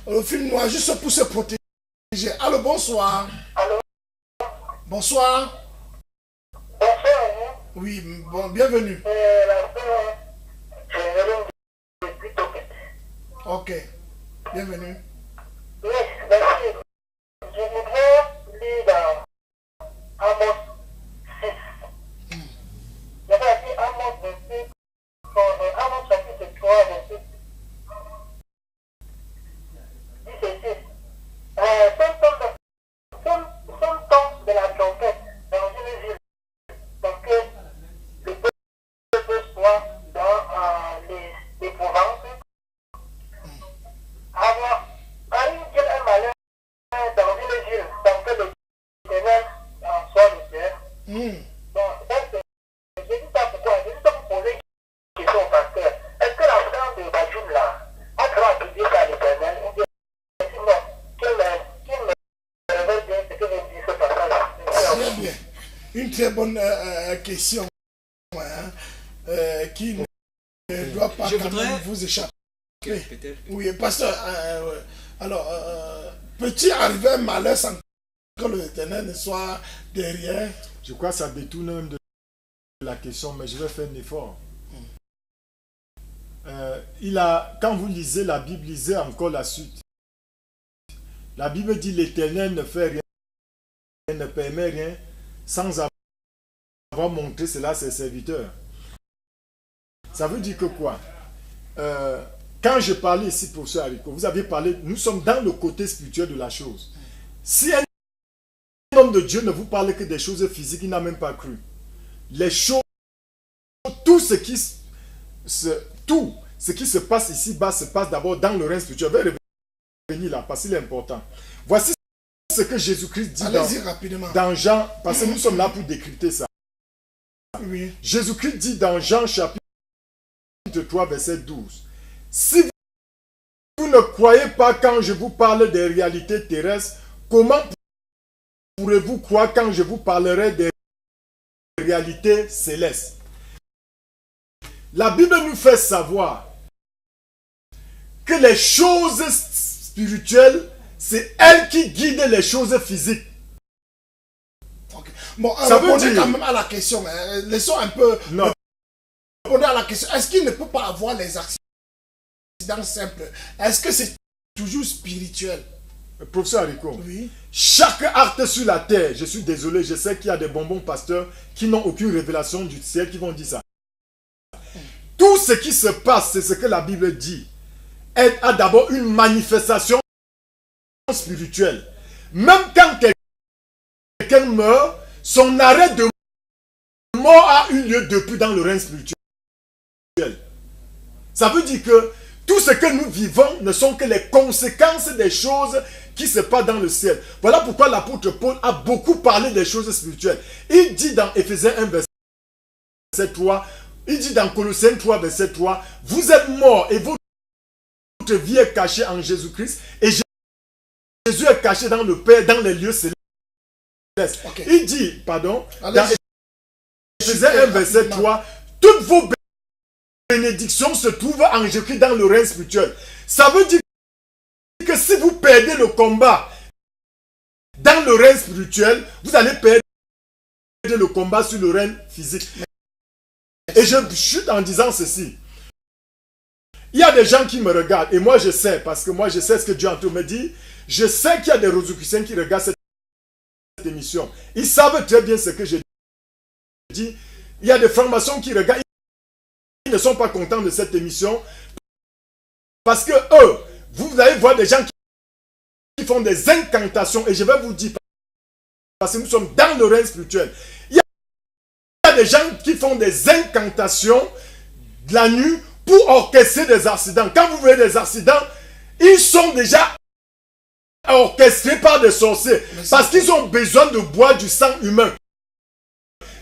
Le fil noir juste pour se protéger. Allô, bonsoir. Allô? Bonsoir. Bonsoir. Oui, bon, bienvenue. La sœur, je depuis Tokyo. Ok, bienvenue. Oui, merci. Je voudrais lire dans Amos 6. Je vais dire Amos 26, Amos chapitre 3, verset 10 et 6. Son temps de la trompette dans une ville, pour que le peuple soit dans l'épouvante. Arrive-t-il un malheur dans une ville, pour que l'Éternel en soit le Père? Bon, je dis ça pourquoi? Je dis ça pour poser une question au pasteur. Est-ce que la femme de Bajoum là a grandi à l'Éternel ou bien sinon qu'il me révèle bien ce que je dis ce passage? Très bien. Une très bonne question qui ne doit pas quand même vous échapper. Oui, pasteur, alors, peut-il arriver un malheur sans que l'Éternel ne soit derrière? Je crois que ça détourne même de la question, mais je vais faire un effort. Quand vous lisez la Bible, lisez encore la suite. La Bible dit l'Éternel ne fait rien, ne permet rien, sans avoir montré cela à ses serviteurs. Ça veut dire que quoi? Quand je parlais ici, professeur Haricot, vous aviez parlé, nous sommes dans le côté spirituel de la chose. Si un homme de Dieu ne vous parle que des choses physiques, il n'a même pas cru. Les choses, tout ce qui se passe ici-bas se passe d'abord dans le règne spirituel. Je vais revenir là, parce qu'il est important. Voici ce que Jésus-Christ dit dans Jean, parce que nous sommes là pour décrypter ça. Oui. Jésus-Christ dit dans Jean chapitre 3, verset 12. Si vous ne croyez pas quand je vous parle des réalités terrestres, comment pourrez-vous croire quand je vous parlerai des réalités célestes? La Bible nous fait savoir que les choses spirituelles, c'est elle qui guide les choses physiques. Okay. Bon, ça veut dire quand même à la question. Laissons un peu répondre à la question. Est-ce qu'il ne peut pas avoir les accidents simples? Est-ce que c'est toujours spirituel? Professeur Haricot, oui. Chaque acte sur la terre, je suis désolé, je sais qu'il y a des bonbons pasteurs qui n'ont aucune révélation du ciel qui vont dire ça. Tout ce qui se passe, c'est ce que la Bible dit, a d'abord une manifestation spirituelle. Même quand quelqu'un meurt, son arrêt de mort a eu lieu depuis dans le règne spirituel. Ça veut dire que tout ce que nous vivons ne sont que les conséquences des choses qui se passent dans le ciel. Voilà pourquoi l'apôtre Paul a beaucoup parlé des choses spirituelles. Il dit dans Éphésiens 1, verset 3, il dit dans Colossiens 3, verset 3, vous êtes morts et votre vie est cachée en Jésus-Christ et Jésus est caché dans le Père, dans les lieux célestes. Okay. Il dit, dans Éphésiens 1, verset 3, toutes vos bénédictions se trouvent en Jésus-Christ dans le règne spirituel. Ça veut dire que si vous perdez le combat dans le règne spirituel, vous allez perdre le combat sur le règne physique. Et je chute en disant ceci. Il y a des gens qui me regardent, et moi je sais, parce que moi je sais ce que Dieu en tout me dit. Je sais qu'il y a des Rosicruciens qui regardent cette émission. Ils savent très bien ce que je dis. Il y a des formations qui regardent. Ils ne sont pas contents de cette émission. Parce que eux, vous allez voir des gens qui font des incantations. Et je vais vous dire, parce que nous sommes dans le règne spirituel. Il y a des gens qui font des incantations de la nuit pour orchestrer des accidents. Quand vous voyez des accidents, ils sont déjà orchestré par des sorciers. Parce qu'ils ont besoin de boire du sang humain.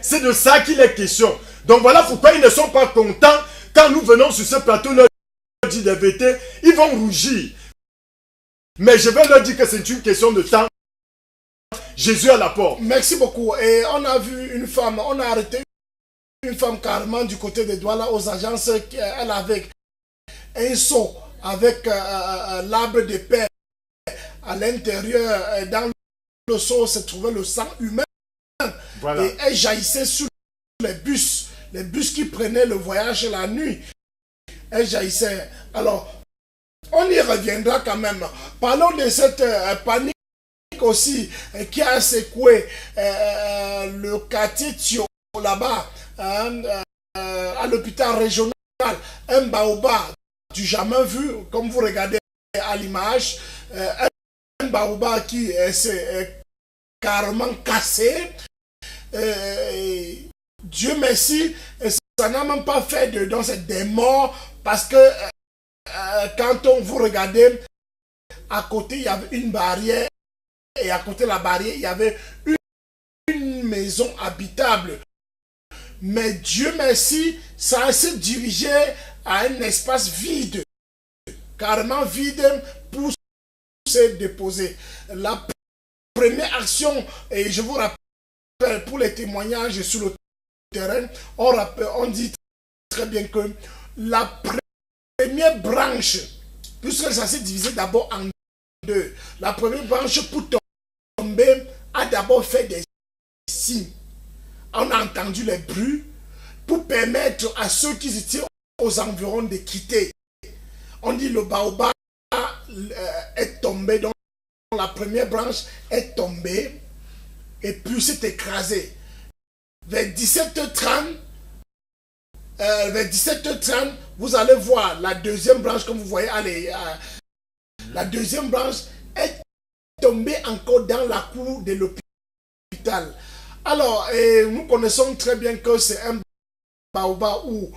C'est de ça qu'il est question. Donc voilà pourquoi ils ne sont pas contents. Quand nous venons sur ce plateau, leur dit des vérités, ils vont rougir. Mais je vais leur dire que c'est une question de temps. Jésus à la porte. Merci beaucoup. Et on a vu une femme, on a arrêté une femme carrément du côté des Douala aux agences. Elle avait un seau avec l'arbre de paix. À l'intérieur, dans le seau, se trouvait le sang humain. Voilà. Et elle jaillissait sur les bus qui prenaient le voyage la nuit. Elle jaillissait. Alors, on y reviendra quand même. Parlons de cette panique aussi qui a secoué le quartier Thio là-bas, à l'hôpital régional. Un baobab du jamais vu, comme vous regardez à l'image. Un baobab qui s'est carrément cassé. Dieu merci, ça n'a même pas fait des morts parce que quand vous regardez, à côté il y avait une barrière et à côté de la barrière il y avait une maison habitable. Mais Dieu merci, ça s'est dirigé à un espace vide, carrément vide pour se déposer. La première action, et je vous rappelle, pour les témoignages sur le terrain, on dit très bien que la première branche, puisque ça s'est divisé d'abord en deux, la première branche pour tomber a d'abord fait des signes. On a entendu les bruits pour permettre à ceux qui étaient aux environs de quitter. On dit le baobab est tombé, donc la première branche est tombée et puis s'est écrasée. Vers 17h30, vous allez voir la deuxième branche, comme vous voyez, la deuxième branche est tombée encore dans la cour de l'hôpital. Alors, nous connaissons très bien que c'est un baobab où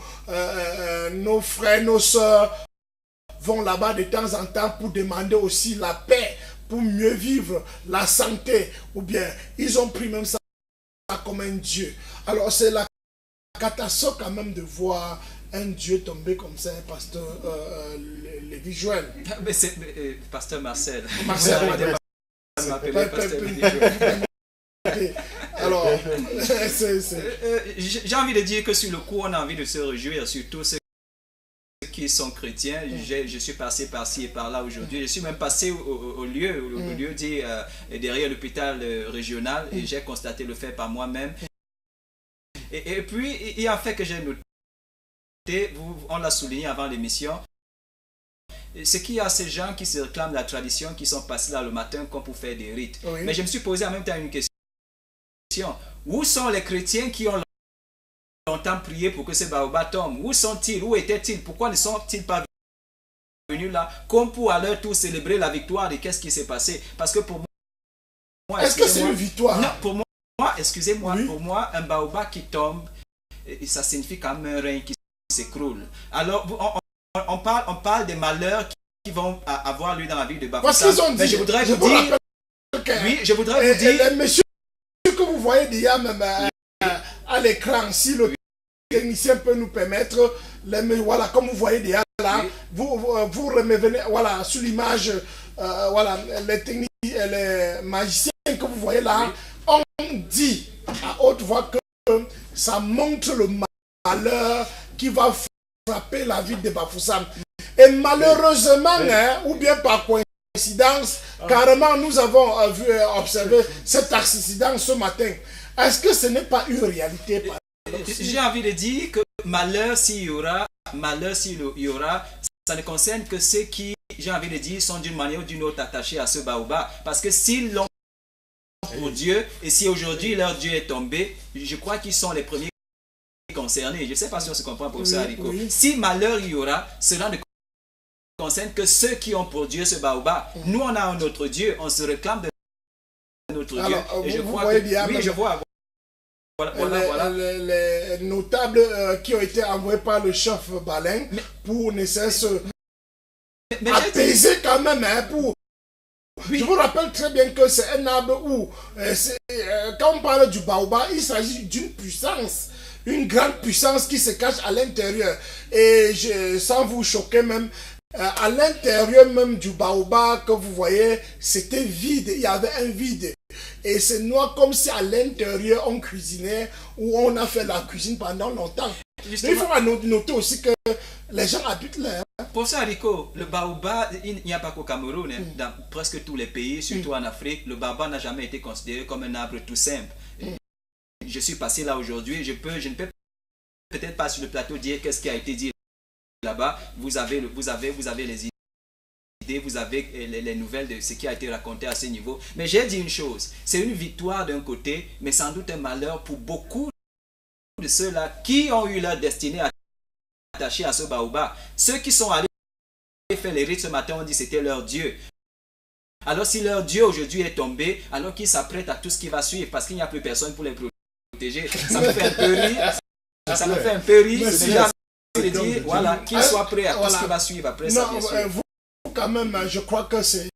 nos frères, nos soeurs vont là-bas de temps en temps pour demander aussi la paix, pour mieux vivre, la santé, ou bien ils ont pris même ça comme un Dieu. Alors c'est la catastrophe quand même de voir un Dieu tomber comme ça, pasteur Lévi Joël. Mais c'est pasteur Marcel. Marcel, alors, j'ai envie de dire que sur le coup, on a envie de se réjouir, surtout ceux qui sont chrétiens. Je suis passé par-ci et par-là aujourd'hui. Je suis même passé au lieu dit derrière l'hôpital régional et j'ai constaté le fait par moi-même. Et puis, il y a un fait que j'ai noté, on l'a souligné avant l'émission, c'est qu'il y a ces gens qui se réclament de la tradition, qui sont passés là le matin comme pour faire des rites. Oui. Mais je me suis posé en même temps une question. Où sont les chrétiens qui ont longtemps prié pour que ce baobab tombe? Où sont-ils? Où étaient-ils? Pourquoi ne sont-ils pas venus là comme pour à leur tour célébrer la victoire de qu'est-ce qui s'est passé? Parce que pour moi, est-ce que c'est une victoire? Non, pour moi, excusez-moi, oui. Pour moi, un baobab qui tombe, ça signifie quand même un règne qui s'écroule. Alors, on parle des malheurs qui vont avoir lieu dans la vie de Bafoussam. Parce qu'ils ont dit, mais je voudrais vous dire, oui, je voudrais vous dire, les messieurs que vous voyez déjà même à l'écran, si le technicien peut nous permettre, voilà, comme vous voyez déjà là, oui. vous revenez, voilà, sur l'image, voilà, les magiciens que vous voyez là, oui. On dit à haute voix que ça montre le malheur qui va frapper la vie de Bafoussam. Et malheureusement, ou bien par coïncidence, carrément nous avons observé cet accident ce matin. Est-ce que ce n'est pas une réalité? J'ai envie de dire que malheur s'il y aura, ça ne concerne que ceux qui, j'ai envie de dire, sont d'une manière ou d'une autre attachés à ce baobab. Parce que s'ils l'ont pour Dieu, et si aujourd'hui leur Dieu est tombé, je crois qu'ils sont les premiers concernés. Je ne sais pas si on se comprend pour ça, Rico. Oui. Si malheur il y aura, cela ne concerne que ceux qui ont pour Dieu ce baobab. Nous, on a un autre Dieu, on se réclame de notre Dieu. Et je crois que... Bien, oui, je vois. Voilà. Les notables qui ont été envoyés par le chef Balin pour ne cesse apaiser quand même, pour Je vous rappelle très bien que c'est un arbre où, quand on parle du baobab, il s'agit d'une puissance, une grande puissance qui se cache à l'intérieur. Et sans vous choquer même, à l'intérieur même du baobab que vous voyez, c'était vide, il y avait un vide. Et c'est noir comme si à l'intérieur on cuisinait ou on a fait la cuisine pendant longtemps. Justement. Il faut noter aussi que les gens habitent là. Pour ça, Rico, le baobab, il n'y a pas qu'au Cameroun, hein. Dans presque tous les pays, surtout en Afrique, le baobab n'a jamais été considéré comme un arbre tout simple. Je suis passé là aujourd'hui, je ne peux peut-être pas sur le plateau dire qu'est-ce qui a été dit là-bas. Vous avez les idées, vous avez les nouvelles de ce qui a été raconté à ce niveau. Mais j'ai dit une chose, c'est une victoire d'un côté, mais sans doute un malheur pour beaucoup de ceux-là qui ont eu leur destinée attachée à ce baobab. Ceux qui sont allés faire les rites ce matin, on dit que c'était leur Dieu. Alors si leur Dieu aujourd'hui est tombé, alors qu'ils s'apprêtent à tout ce qui va suivre, parce qu'il n'y a plus personne pour les protéger. Ça me fait un peu rire. Ça me fait un peu rire. C'est dire, voilà, qu'ils soient prêts à tout ce qui va suivre après ça, bien sûr. Vous, quand même, je crois que c'est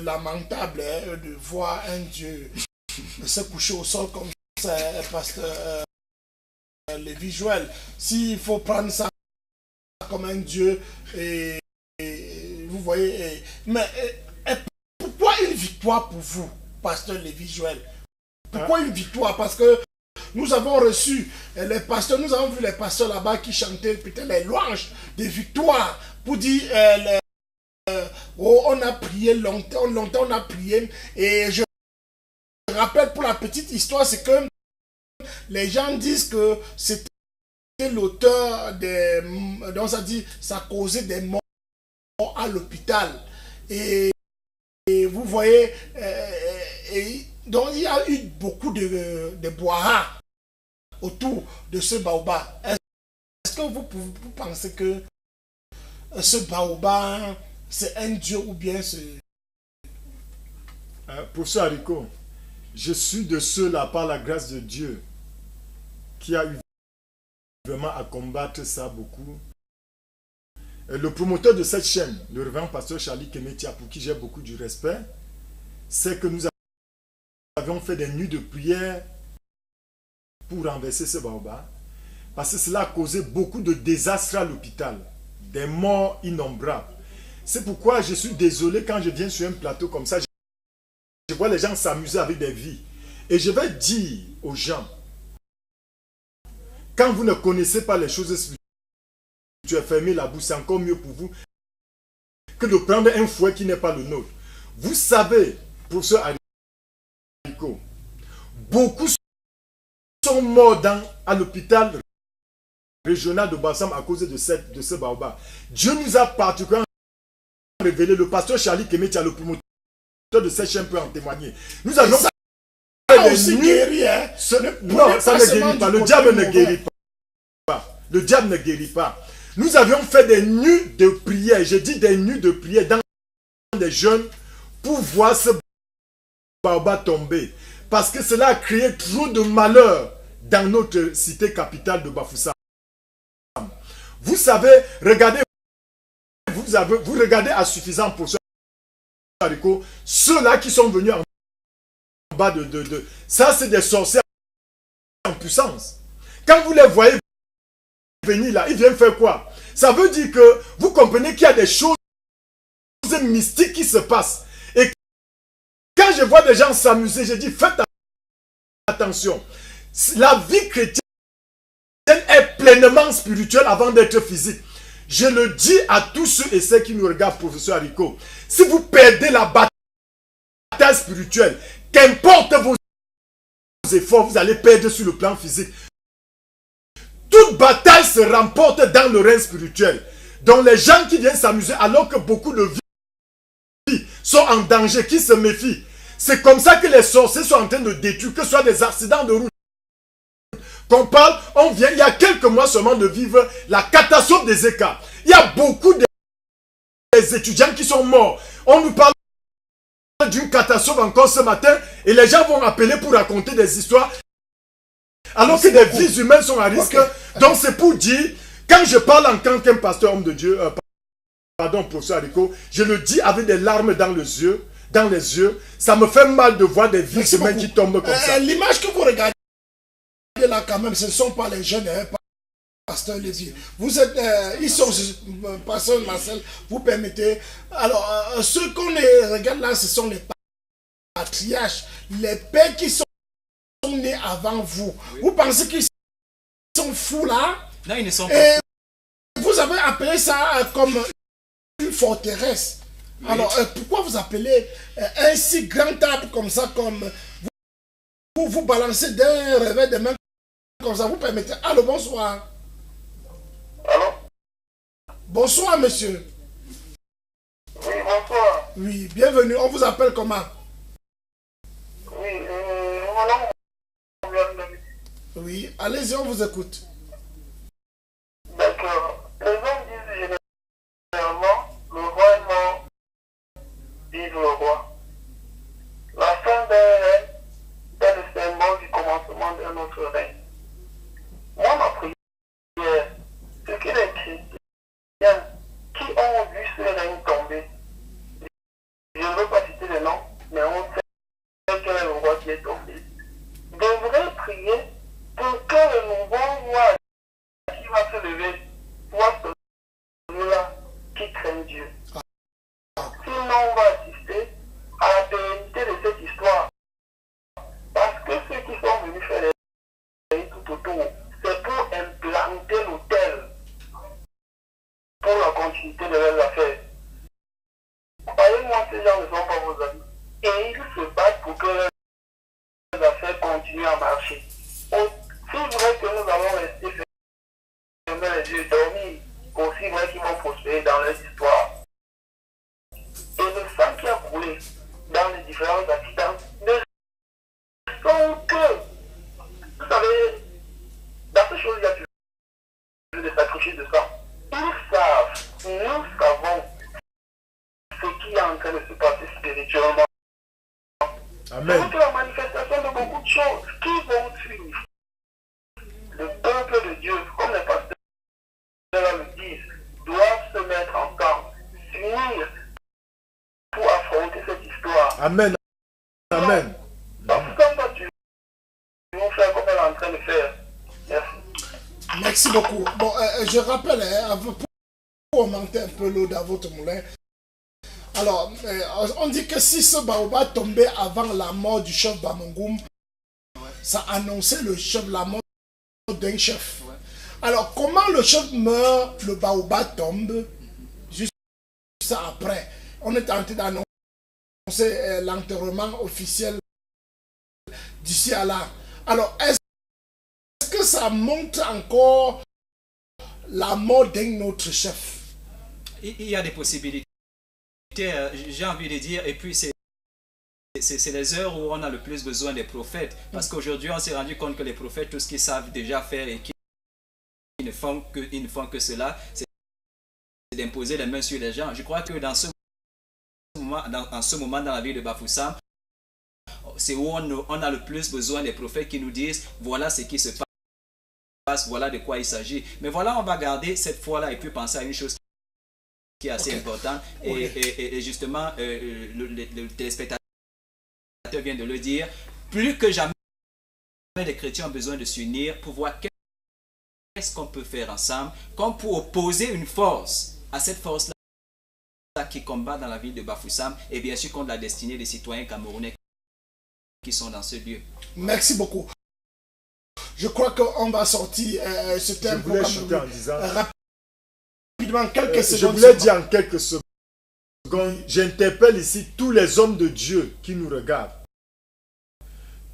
lamentable de voir un Dieu se coucher au sol comme ça, parce que les visuels, s'il faut prendre ça comme un Dieu, et vous voyez, mais pourquoi une victoire pour vous, pasteur les visuels? Pourquoi une victoire? Parce que nous avons reçu les pasteurs, nous avons vu les pasteurs là-bas qui chantaient peut-être les louanges des victoires pour dire on a prié longtemps on a prié. Et je rappelle pour la petite histoire, c'est que les gens disent que c'était l'auteur des... Donc ça dit, ça causait des morts à l'hôpital. Et vous voyez, donc il y a eu beaucoup de bois autour de ce baobab. Est-ce que vous pensez que ce baobab, c'est un dieu ou bien c'est... Pour ça, Rico, je suis de ceux-là, par la grâce de Dieu, qui a eu vraiment à combattre ça beaucoup. Le promoteur de cette chaîne, le révérend pasteur Charlie Kemetia, pour qui j'ai beaucoup du respect, c'est que nous avions fait des nuits de prière pour renverser ce baobab, parce que cela a causé beaucoup de désastres à l'hôpital, des morts innombrables. C'est pourquoi je suis désolé quand je viens sur un plateau comme ça, je vois les gens s'amuser avec des vies. Et je vais dire aux gens, quand vous ne connaissez pas les choses spirituelles, fermez la bouche, c'est encore mieux pour vous que de prendre un fouet qui n'est pas le nôtre. Vous savez, professeur Hariko, beaucoup sont morts à l'hôpital régional de Bassam à cause de ce baobab. Dieu nous a particulièrement révélé, le pasteur Charlie Kemetia, le promoteur de cette chaîne peut en témoigner. Nous avons aussi guéri, hein? Non, ça ne guérit pas. Le diable ne guérit pas. Le diable ne guérit pas. Nous avions fait des nuits de prière. Je dis des nuits de prière dans des jeunes pour voir ce baobab tomber. Parce que cela a créé trop de malheur dans notre cité capitale de Bafoussam. Vous savez, regardez, vous regardez à suffisant pour ceux-là qui sont venus en bas de ça, c'est des sorciers en puissance. Quand vous les voyez venir là, ils viennent faire quoi? Ça veut dire que vous comprenez qu'il y a des choses mystiques qui se passent. Et quand je vois des gens s'amuser, je dis faites attention. La vie chrétienne est pleinement spirituelle avant d'être physique. Je le dis à tous ceux et celles qui nous regardent, professeur Hariko. Si vous perdez la bataille spirituelle, qu'importe vos efforts, vous allez perdre sur le plan physique. Toute bataille se remporte dans le règne spirituel. Donc les gens qui viennent s'amuser alors que beaucoup de vies sont en danger, qui se méfient. C'est comme ça que les sorciers sont en train de détruire, que ce soit des accidents de route. Qu'on parle, on vient, il y a quelques mois seulement de vivre la catastrophe des écarts. Il y a beaucoup des étudiants qui sont morts. On nous parle d'une catastrophe encore ce matin et les gens vont appeler pour raconter des histoires alors que des vies humaines sont à risque. Donc c'est pour dire, quand je parle en tant qu'un pasteur homme de Dieu, pardon professeur Hariko, je le dis avec des larmes dans les yeux, dans les yeux. Ça me fait mal de voir des vies humaines qui tombent comme ça. L'image que vous regardez là quand même, ce ne sont pas les jeunes, hein, Pasteur Lévy. Vous êtes, ils sont, Pasteur Marcel, vous permettez. Alors, ceux qu'on regarde là, ce sont les patriarches, les pères qui sont nés avant vous. Oui. Vous pensez qu'ils sont fous là? Non, ils ne sont pas fous. Vous avez appelé ça comme une forteresse. Oui. Alors, pourquoi vous appelez un si grand arbre comme ça, comme vous balancez d'un revers de main comme ça, vous permettez. Allô, bonsoir. Allô? Bonsoir, monsieur. Oui, bonsoir. Oui, bienvenue. On vous appelle comment? Oui, mon nom. Oui, allez-y, on vous écoute. D'accord. Les hommes disent généralement, le roi est mort, vive le roi. La fin d'un règne est le symbole du commencement d'un autre règne. Moi, ma prière, c'est que les chrétiens qui ont vu ce règne tomber, je ne veux pas citer les noms, mais on sait quel est le roi qui est tombé, devraient prier pour que le nouveau roi qui va se lever soit celui-là qui craint Dieu. Sinon, on va assister à la pérennité de cette histoire. Parce que ceux qui sont venus faire les tout autour, c'est pour implanter l'autel pour la continuité de leurs affaires. Croyez-moi, ces gens ne sont pas vos amis. Et ils se battent pour que leurs affaires continuent à marcher. C'est vrai que nous allons rester fermer les yeux et dormir, aussi vrai qu'ils vont prospérer dans leurs histoires. Et le sang qui a coulé dans les différents accidents ne sont que, vous savez, dans ces choses, il y a toujours des sacrifices de sang. Ils savent, nous savons ce qui est en train de se passer spirituellement. Amen. C'est la manifestation de beaucoup de choses qui vont suivre. Le peuple de Dieu, comme les pasteurs le disent, doivent se mettre ensemble, s'unir pour affronter cette histoire. Amen. Amen. Parce que comme ça, tu vas faire comme elle est en train de faire. Merci. Merci beaucoup. Bon, je rappelle, hein, pour augmenter un peu l'eau dans votre moulin. Alors, on dit que si ce baobab tombait avant la mort du chef Bamangoum, ça annonçait la mort d'un chef. Ouais. Alors, comment le chef meurt, le baobab tombe, juste après? On est en train d'annoncer l'enterrement officiel d'ici à là. Alors, est-ce que ça montre encore la mort d'un autre chef? Il y a des possibilités, j'ai envie de dire, et puis c'est les heures où on a le plus besoin des prophètes, parce qu'aujourd'hui on s'est rendu compte que les prophètes, tout ce qu'ils savent déjà faire et qu'ils ne font que cela, c'est d'imposer les mains sur les gens. Je crois que dans ce moment dans la vie de Bafoussam, c'est où on a le plus besoin des prophètes qui nous disent voilà ce qui se passe, voilà de quoi il s'agit. Mais voilà, on va garder cette foi-là et puis penser à une chose qui est assez importante. Et justement, le téléspectateur vient de le dire, plus que jamais les chrétiens ont besoin de s'unir pour voir qu'est-ce qu'on peut faire ensemble, comme pour opposer une force à cette force-là qui combat dans la ville de Bafoussam et bien sûr contre la destinée des citoyens camerounais qui sont dans ce lieu. Merci beaucoup. Je crois qu'on va sortir ce thème. Je voulais chuter en disant... rapidement, quelques secondes. Je voulais dire en quelques secondes, j'interpelle ici tous les hommes de Dieu qui nous regardent.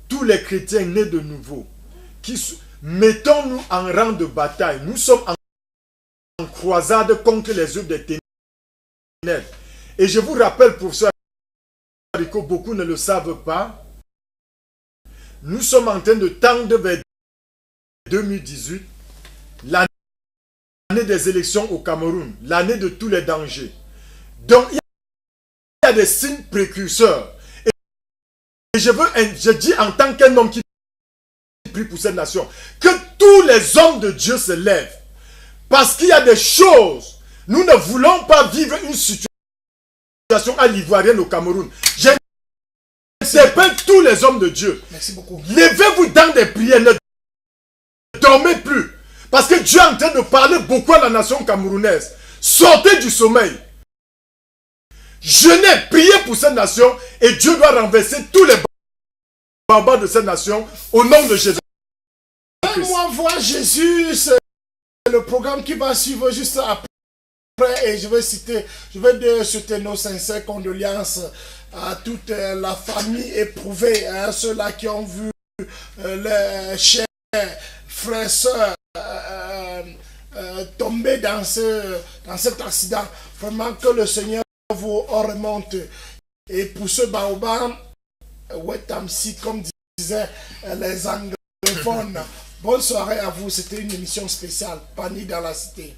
Tous les chrétiens nés de nouveau. Mettons-nous en rang de bataille. Nous sommes en croisade contre les œuvres des ténèbres. Et je vous rappelle, professeur Rico, beaucoup ne le savent pas. Nous sommes en train de tendre vers 2018, l'année des élections au Cameroun, l'année de tous les dangers. Donc, il y a des signes précurseurs. Et je dis en tant qu'un homme qui prie pour cette nation, que tous les hommes de Dieu se lèvent. Parce qu'il y a des choses, nous ne voulons pas vivre une situation situation à l'Ivoirienne au Cameroun. J'interpelle tous les hommes de Dieu. Merci beaucoup. Levez-vous dans des prières, ne dormez plus. Parce que Dieu est en train de parler beaucoup à la nation camerounaise. Sortez du sommeil. Jeûnez, priez pour cette nation et Dieu doit renverser tous les barbares de cette nation au nom de Jésus. Moi, voir Jésus, c'est le programme qui va suivre juste après. Et je vais souhaiter nos sincères condoléances à toute la famille éprouvée, hein, ceux-là qui ont vu les chers frères, sœurs tomber dans cet accident. Vraiment que le Seigneur vous remonte. Et pour ce baobab, Wetamsi, comme disaient les anglophones, bonne soirée à vous. C'était une émission spéciale, Pani dans la cité.